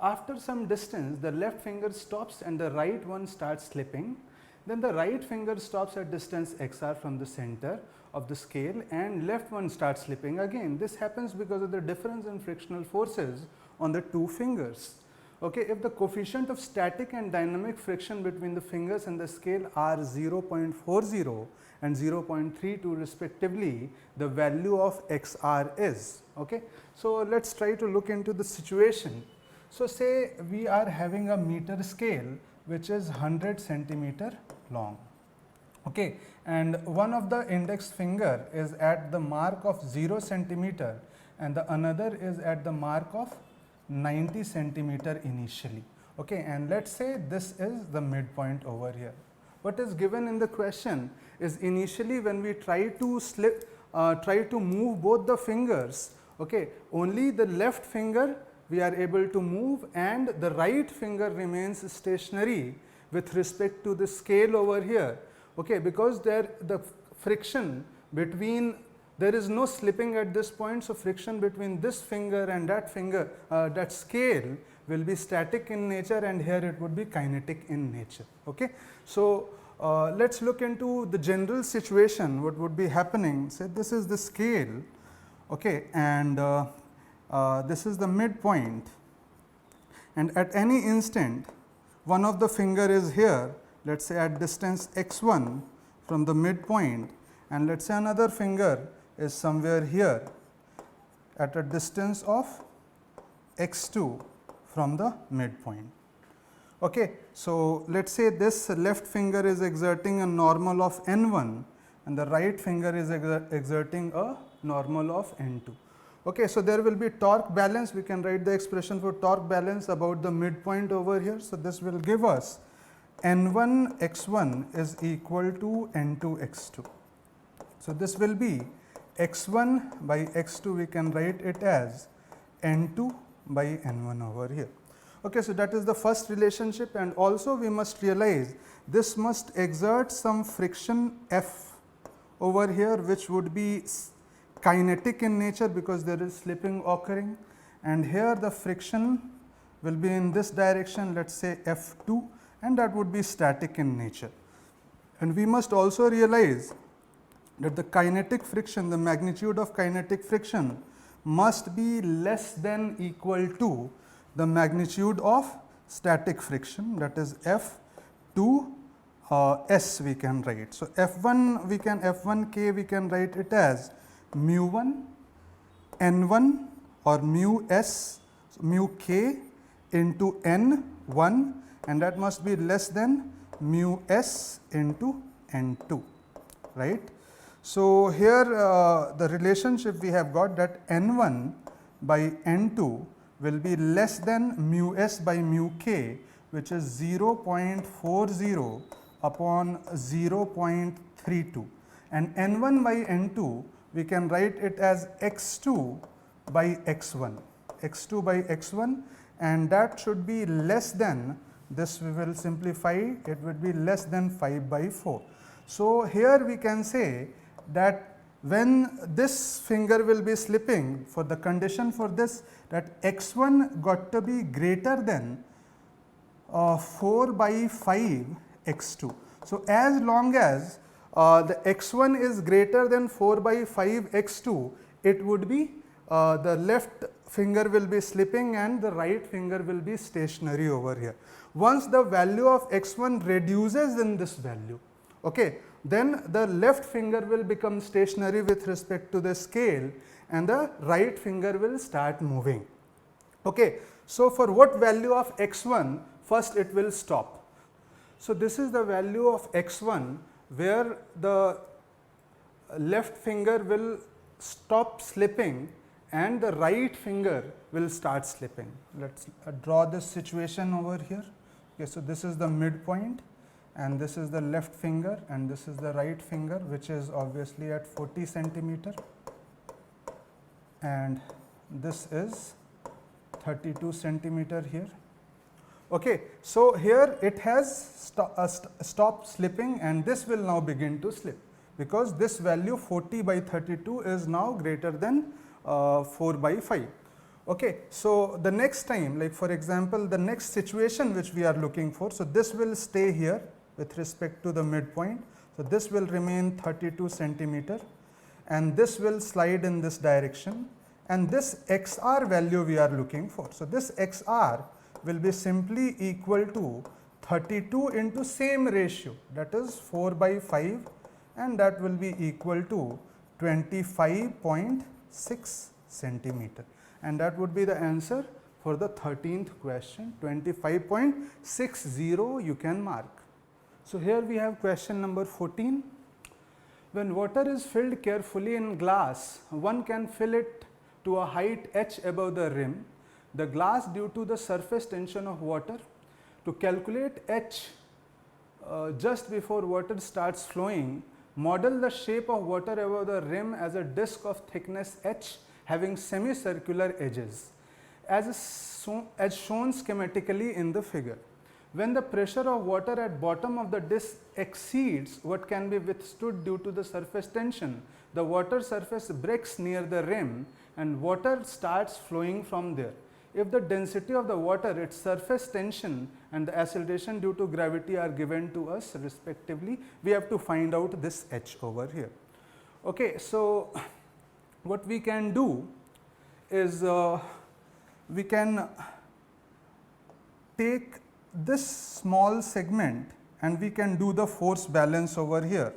After some distance, the left finger stops and the right one starts slipping. Then the right finger stops at distance xr from the center of the scale and left one starts slipping again. This happens because of the difference in frictional forces on the two fingers. Okay, if the coefficient of static and dynamic friction between the fingers and the scale are 0.40 and 0.32 respectively, the value of xr is. Okay. So let's try to look into the situation. So say we are having a meter scale which is 100 centimeter long. Okay. And one of the index finger is at the mark of 0 centimeter and the another is at the mark of 90 centimeter initially. Okay. And let us say this is the midpoint over here. What is given in the question is initially when we try to move both the fingers, okay, only the left finger we are able to move and the right finger remains stationary with respect to the scale over here. Okay, because there the friction between there is no slipping at this point, so friction between this finger and that finger, that scale will be static in nature, and here it would be kinetic in nature. Okay. So, let us look into the general situation, what would be happening. Say this is the scale, okay, and this is the midpoint, and at any instant one of the finger is here, let us say at distance x1 from the midpoint, and let us say another finger is somewhere here at a distance of x2 from the midpoint. Okay. So, let us say this left finger is exerting a normal of n1 and the right finger is exerting a normal of n2. Okay. So, there will be torque balance, we can write the expression for torque balance about the midpoint over here. So, this will give us n1 x1 is equal to n2 x2. So, this will be x1 by x2, we can write it as n2 by n1 over here. Okay, so, that is the first relationship, and also we must realize this must exert some friction F over here, which would be kinetic in nature because there is slipping occurring, and here the friction will be in this direction, let us say F2, and that would be static in nature. And we must also realize that the kinetic friction, the magnitude of kinetic friction must be less than equal to the magnitude of static friction, that is F2 S we can write. So, F1 we can F1k we can write it as mu 1 n1 or mu s mu k into n1, and that must be less than mu s into n2, right. So, here the relationship we have got that n1 by n2 will be less than mu s by mu k, which is 0.40 upon 0.32, and n1 by n2 we can write it as x2 by x1, x2 by x1, and that should be less than this, we will simplify it would be less than 5 by 4. So, here we can say that when this finger will be slipping, for the condition for this, that x1 got to be greater than 4 by 5 x2. So, as long as the x1 is greater than 4 by 5 x2, it would be the left finger will be slipping and the right finger will be stationary over here. Once the value of x1 reduces in this value, okay, then the left finger will become stationary with respect to the scale and the right finger will start moving. Okay. So, for what value of x1, first it will stop. So, this is the value of x1 where the left finger will stop slipping and the right finger will start slipping. Let us draw this situation over here. Okay, so, this is the midpoint and this is the left finger and this is the right finger, which is obviously at 40 centimeter, and this is 32 centimeter here. Okay. So, here it has stopped slipping and this will now begin to slip, because this value 40 by 32 is now greater than 4 by 5. Okay. So, the next time, like for example, the next situation which we are looking for, so this will stay here with respect to the midpoint. So, this will remain 32 centimeter and this will slide in this direction, and this xr value we are looking for. So, this xr will be simply equal to 32 into same ratio, that is 4 by 5, and that will be equal to 25.6 centimeter, and that would be the answer for the 13th question. 25.60 you can mark. So, here we have question number 14. When water is filled carefully in glass, one can fill it to a height h above the rim. The glass, due to the surface tension of water, to calculate h just before water starts flowing, model the shape of water above the rim as a disc of thickness h having semicircular edges, as shown schematically in the figure. When the pressure of water at bottom of the disc exceeds what can be withstood due to the surface tension, the water surface breaks near the rim and water starts flowing from there. If the density of the water, its surface tension and the acceleration due to gravity are given to us respectively, we have to find out this h over here. Okay, so what we can do is we can take this small segment and we can do the force balance over here.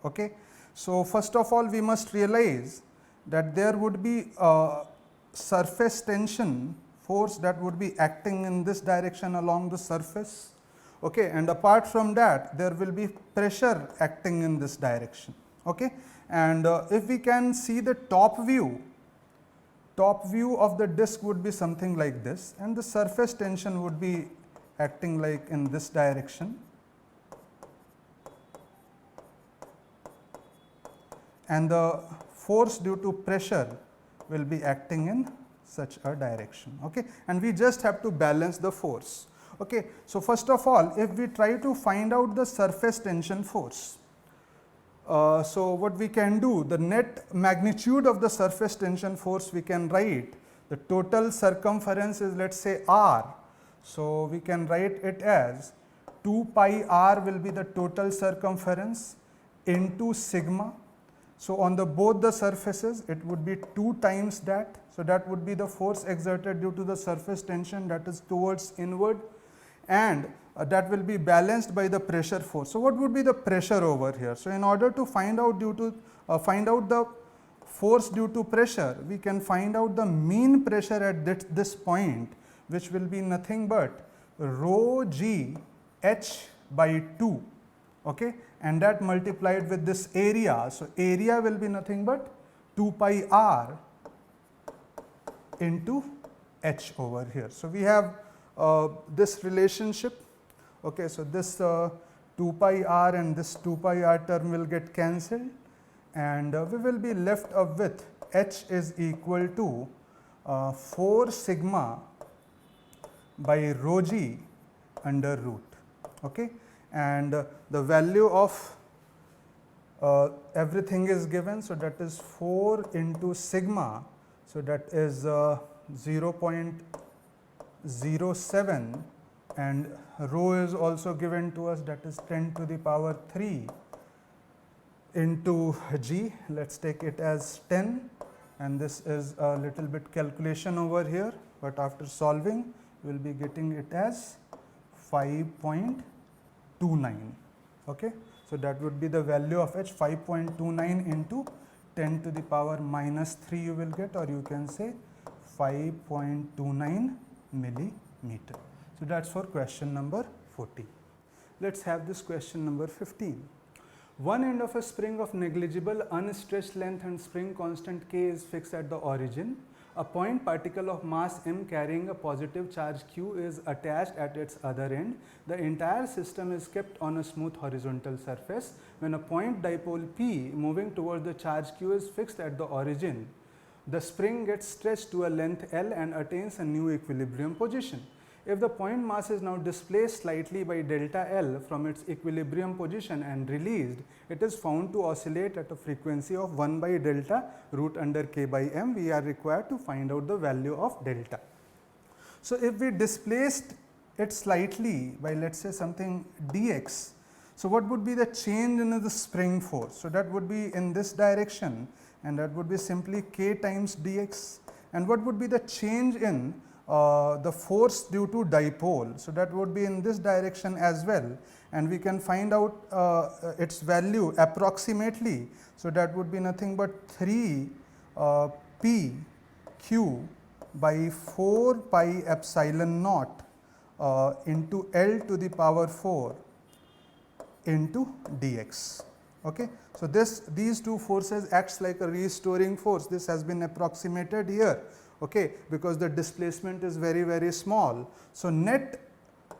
Okay. So, first of all we must realize that there would be a surface tension force that would be acting in this direction along the surface, okay, and apart from that there will be pressure acting in this direction. Okay. And if we can see the top view of the disc would be something like this, and the surface tension would be acting like in this direction, and the force due to pressure will be acting in such a direction. Okay. And we just have to balance the force. Okay. So, first of all, if we try to find out the surface tension force, so what we can do, the net magnitude of the surface tension force we can write, the total circumference is, let us say, r. So, we can write it as 2 pi r will be the total circumference into sigma. So, on the both the surfaces it would be 2 times that. So, that would be the force exerted due to the surface tension, that is towards inward, and that will be balanced by the pressure force. So, what would be the pressure over here? So, in order to find out the force due to pressure, we can find out the mean pressure at this point, which will be nothing but rho g h by 2, okay, and that multiplied with this area. So, area will be nothing but 2 pi r into h over here. So, we have this relationship. Okay, so, this 2 pi r and this 2 pi r term will get cancelled, and we will be left up with h is equal to 4 sigma by rho g under root. Okay. And the value of everything is given. So, that is 4 into sigma. So, that is 0.07, and rho is also given to us, that is 10 to the power 3 into g. Let us take it as 10, and this is a little bit calculation over here, but after solving we will be getting it as 5.29. Okay. So, that would be the value of h, 5.29 into 10 to the power minus 3 you will get, or you can say 5.29 millimeter. So, that is for question number 14. Let us have this question number 15. One end of a spring of negligible unstretched length and spring constant k is fixed at the origin. A point particle of mass m carrying a positive charge q is attached at its other end. The entire system is kept on a smooth horizontal surface. When a point dipole p moving toward the charge q is fixed at the origin, the spring gets stretched to a length L and attains a new equilibrium position. If the point mass is now displaced slightly by delta L from its equilibrium position and released, it is found to oscillate at a frequency of 1 by delta root under k by m. We are required to find out the value of delta. So, if we displaced it slightly by, let us say, something dx, so what would be the change in the spring force? So, that would be in this direction, and that would be simply k times dx. And what would be the change in the force due to dipole? So, that would be in this direction as well, and we can find out its value approximately. So, that would be nothing but 3 p q by 4 pi epsilon naught into L to the power 4 into dx. Okay. So, these two forces acts like a restoring force. This has been approximated here, okay, because the displacement is very small. So, net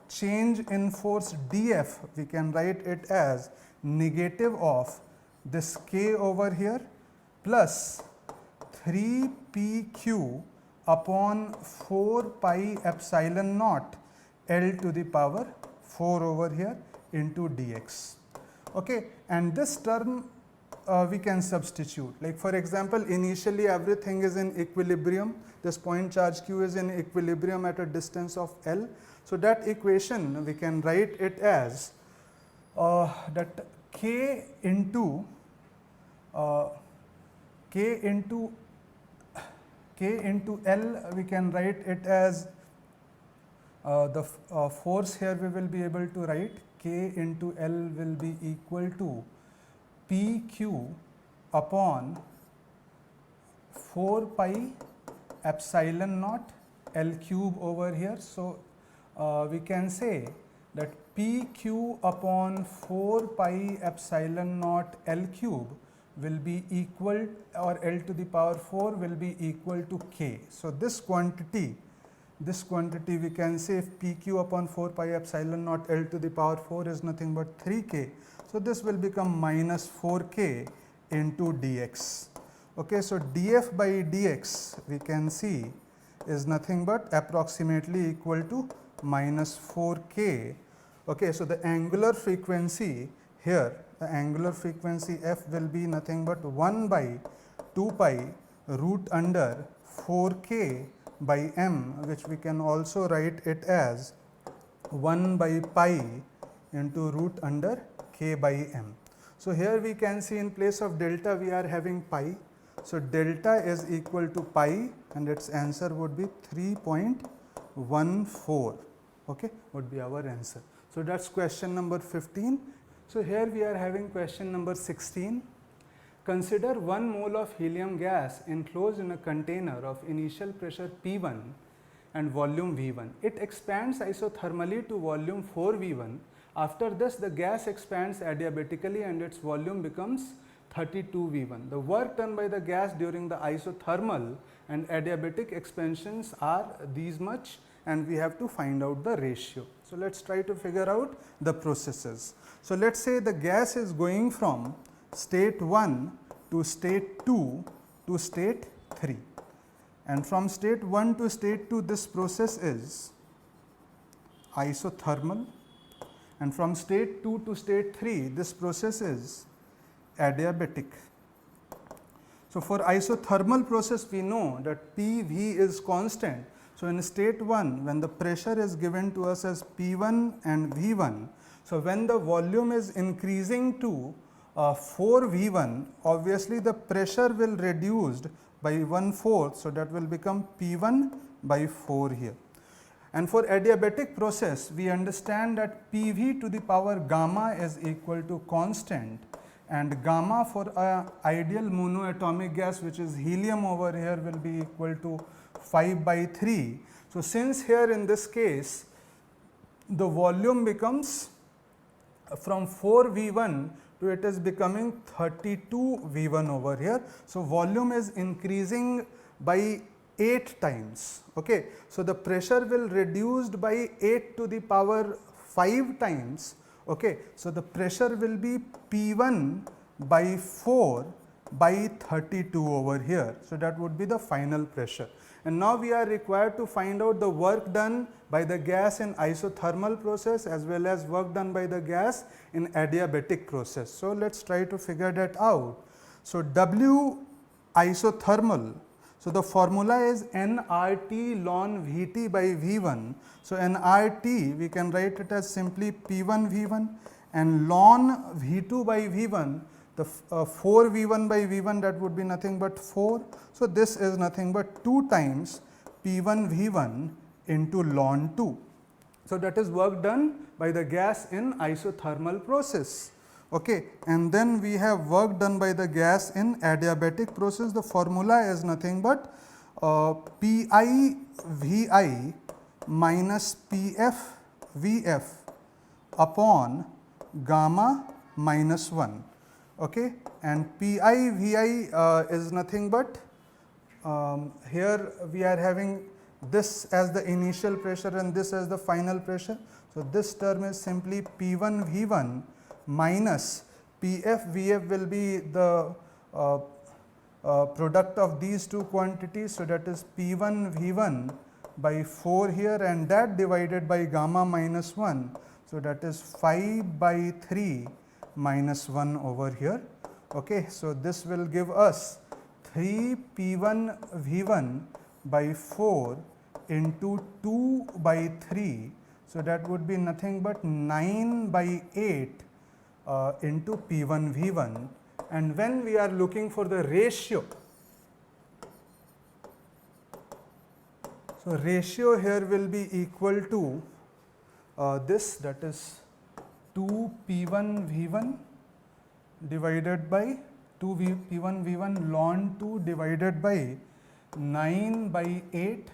change in force dF, we can write it as negative of this k over here plus 3 pq upon 4 pi epsilon naught L to the power 4 over here into dx. Okay. And this term we can substitute. Like for example, initially everything is in equilibrium, this point charge q is in equilibrium at a distance of L. So, that equation we can write it as that k into L, we can write it as the force here we will be able to write k into L will be equal to PQ upon 4 pi epsilon naught L cube over here. So, we can say that PQ upon 4 pi epsilon naught L cube will be equal, or L to the power 4 will be equal to k. So, this quantity we can say if PQ upon 4 pi epsilon naught L to the power 4 is nothing but 3k. So, this will become minus 4k into dx. Okay, so, df by dx we can see is nothing but approximately equal to minus 4k. Okay, so, the angular frequency here, the angular frequency f will be nothing but 1 by 2 pi root under 4k by m, which we can also write it as 1 by pi into root under k by m. So, here we can see in place of delta we are having pi. So, delta is equal to pi and its answer would be 3.14, okay, would be our answer. So, that is question number 15. So, here we are having question number 16. Consider 1 mole of helium gas enclosed in a container of initial pressure P1 and volume V1. It expands isothermally to volume 4 V1. After this, the gas expands adiabatically and its volume becomes 32 V1. The work done by the gas during the isothermal and adiabatic expansions are these much, and we have to find out the ratio. So, let us try to figure out the processes. So, let us say the gas is going from state 1 to state 2 to state 3, and from state 1 to state 2 this process is isothermal, and from state 2 to state 3 this process is adiabatic. So, for isothermal process we know that PV is constant. So, in state 1 when the pressure is given to us as P1 and V1, so when the volume is increasing to 4 V1, obviously the pressure will reduced by 1/4. So, that will become P1 by 4 here. And for adiabatic process we understand that PV to the power gamma is equal to constant, and gamma for a ideal monoatomic gas which is helium over here will be equal to 5 by 3. So, since here in this case the volume becomes from 4 V1 to it is becoming 32 V1 over here. So, volume is increasing by 8 times. Okay. So, the pressure will reduced by 8 to the power 5 times. Okay. So, the pressure will be P1 by 4 by 32 over here. So, that would be the final pressure. And now we are required to find out the work done by the gas in isothermal process as well as work done by the gas in adiabatic process. So, let us try to figure that out. So, W isothermal, so the formula is nRT ln Vt by V1. So, nRT we can write it as simply P1 V1, and ln V2 by V1, the 4 V1 by V1, that would be nothing but 4. So, this is nothing but 2 times P1 V1 into ln 2. So, that is work done by the gas in isothermal process. Okay. And then we have work done by the gas in adiabatic process. The formula is nothing but Pi Vi minus Pf Vf upon gamma minus 1. Okay. And Pi Vi is nothing but here we are having this as the initial pressure and this as the final pressure. So, this term is simply P1 V1 minus Pf Vf will be the product of these two quantities. So, that is P1 V1 by 4 here, and that divided by gamma minus 1. So, that is 5 by 3 minus 1 over here. Okay, so this will give us 3 P1 V1 by 4 into 2 by 3. So, that would be nothing but 9 by 8 into P1 V1, and when we are looking for the ratio, so ratio here will be equal to this, that is 2 P1 V1 divided by 2 P1 V1 ln 2 divided by 9 by 8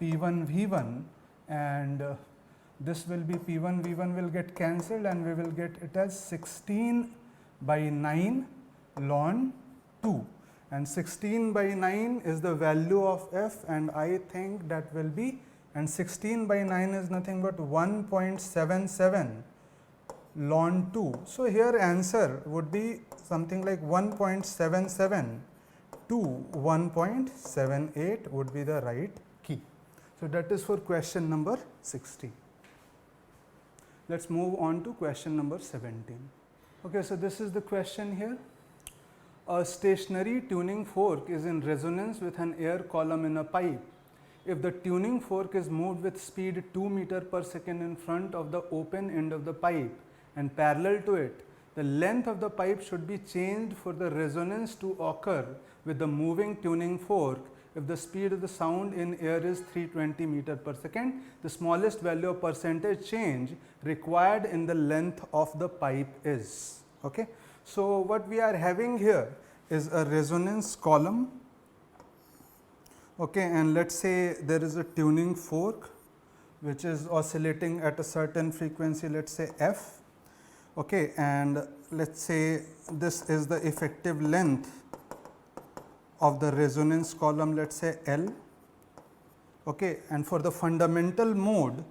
P1 V1, and this will be P1 V1 will get cancelled and we will get it as 16 by 9 ln 2, and 16 by 9 is the value of f, and I think that will be, and 16 by 9 is nothing but 1.77 ln 2. So, here answer would be something like 1.77 to 1.78 would be the right key. So, that is for question number 16. Let us move on to question number 17. Okay, so this is the question here. A stationary tuning fork is in resonance with an air column in a pipe. If the tuning fork is moved with speed 2 meter per second in front of the open end of the pipe and parallel to it, the length of the pipe should be changed for the resonance to occur with the moving tuning fork. If the speed of the sound in air is 320 meter per second, the smallest value of percentage change required in the length of the pipe is. Okay. So, what we are having here is a resonance column, okay, and let us say there is a tuning fork which is oscillating at a certain frequency, let us say f, okay, and let us say this is the effective length of the resonance column, let us say L, okay, and for the fundamental mode,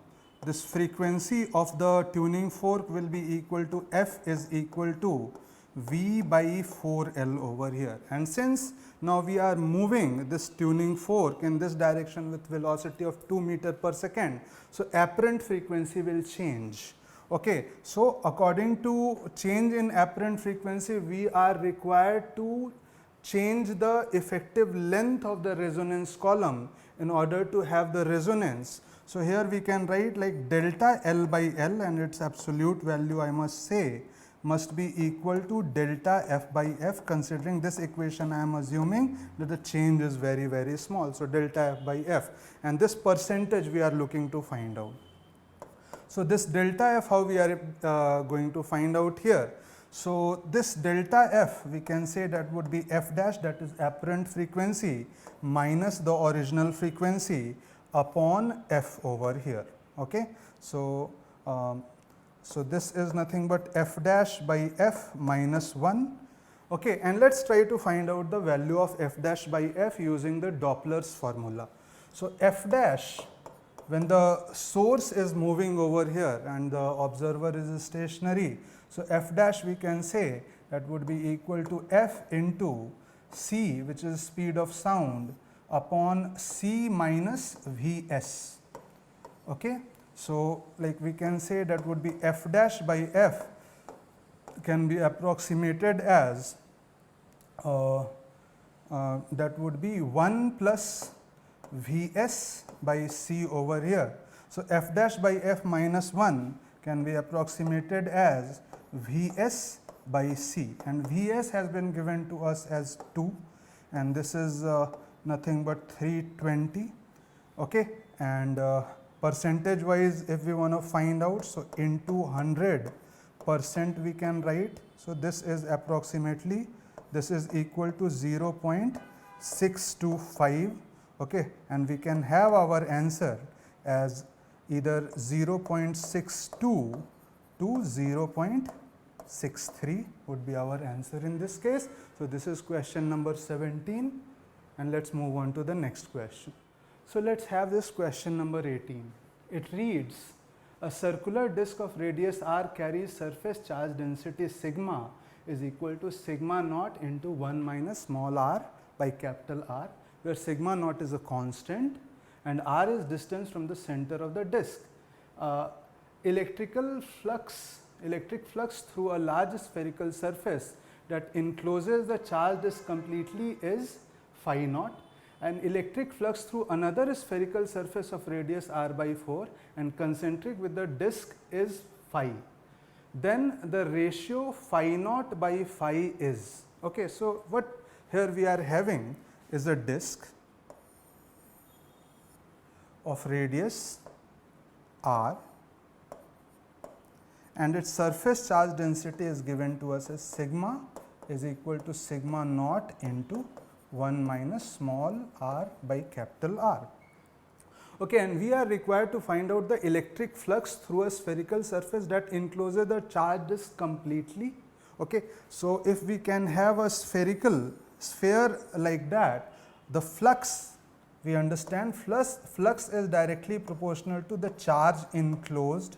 this frequency of the tuning fork will be equal to f is equal to V by 4L over here, and since now we are moving this tuning fork in this direction with velocity of 2 meter per second, so apparent frequency will change. Okay. So, according to change in apparent frequency, we are required to change the effective length of the resonance column in order to have the resonance. So, here we can write like delta L by L, and its absolute value I must say must be equal to delta f by f, considering this equation I am assuming that the change is very, very small. So, delta f by f, and this percentage we are looking to find out. So, this delta f, how we are going to find out here. So, this delta f we can say that would be f dash, that is apparent frequency minus the original frequency upon f over here. Okay. So, so this is nothing but f dash by f minus 1. Okay, and let us try to find out the value of f dash by f using the Doppler's formula. So, f dash, when the source is moving over here and the observer is stationary, so f dash we can say that would be equal to f into c, which is speed of sound, upon c minus Vs. Okay. So, like we can say that would be f dash by f can be approximated as that would be 1 plus Vs by c over here. So, f dash by f minus 1 can be approximated as Vs by c, and Vs has been given to us as 2, and this is nothing but 320. Okay. And percentage wise, if we want to find out, so into 100% we can write. So, this is approximately, this is equal to 0.625, okay, and we can have our answer as either 0.62 to 0.63 would be our answer in this case. So, this is question number 17, and let us move on to the next question. So, let us have this question number 18. It reads, a circular disk of radius r carries surface charge density sigma is equal to sigma naught into 1 minus small r by capital R, where sigma naught is a constant and r is distance from the center of the disk. Electric flux through a large spherical surface that encloses the charge disk completely is phi naught, and electric flux through another spherical surface of radius r by 4 and concentric with the disk is phi, then the ratio phi naught by phi is, okay. So, what here we are having is a disk of radius r and its surface charge density is given to us as sigma is equal to sigma naught into 1 minus small r by capital R. Okay, and we are required to find out the electric flux through a spherical surface that encloses the charge disk completely. Okay. So, if we can have a spherical sphere like that, the flux, we understand flux is directly proportional to the charge enclosed.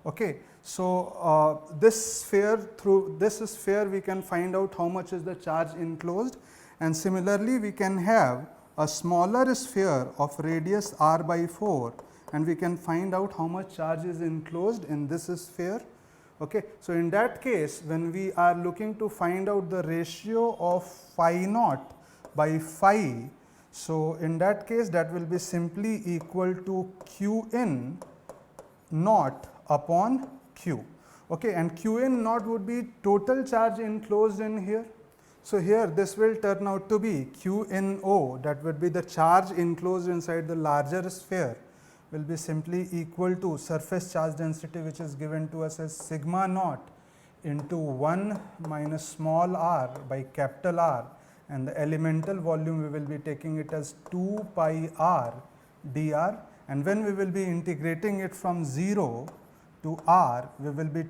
Okay. So, this sphere, through this sphere we can find out how much is the charge enclosed, and similarly we can have a smaller sphere of radius r by 4 and we can find out how much charge is enclosed in this sphere. Okay. So, in that case, when we are looking to find out the ratio of phi naught by phi, so in that case that will be simply equal to q in naught upon q. Okay. And q in naught would be total charge enclosed in here. So, here this will turn out to be q in O, that would be the charge enclosed inside the larger sphere, will be simply equal to surface charge density, which is given to us as sigma naught into 1 minus small r by capital R, and the elemental volume we will be taking it as 2 pi r dr, and when we will be integrating it from 0 to r, we will be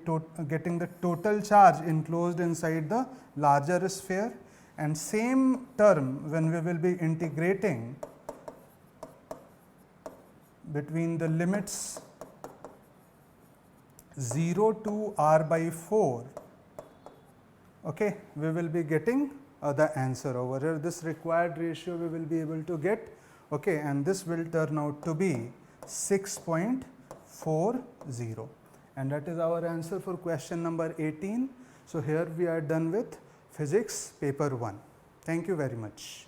getting the total charge enclosed inside the larger sphere, and same term when we will be integrating between the limits 0 to r by 4, okay, we will be getting the answer over here. This required ratio we will be able to get, okay, and this will turn out to be 6.40, and that is our answer for question number 18. So, here we are done with physics paper 1. Thank you very much.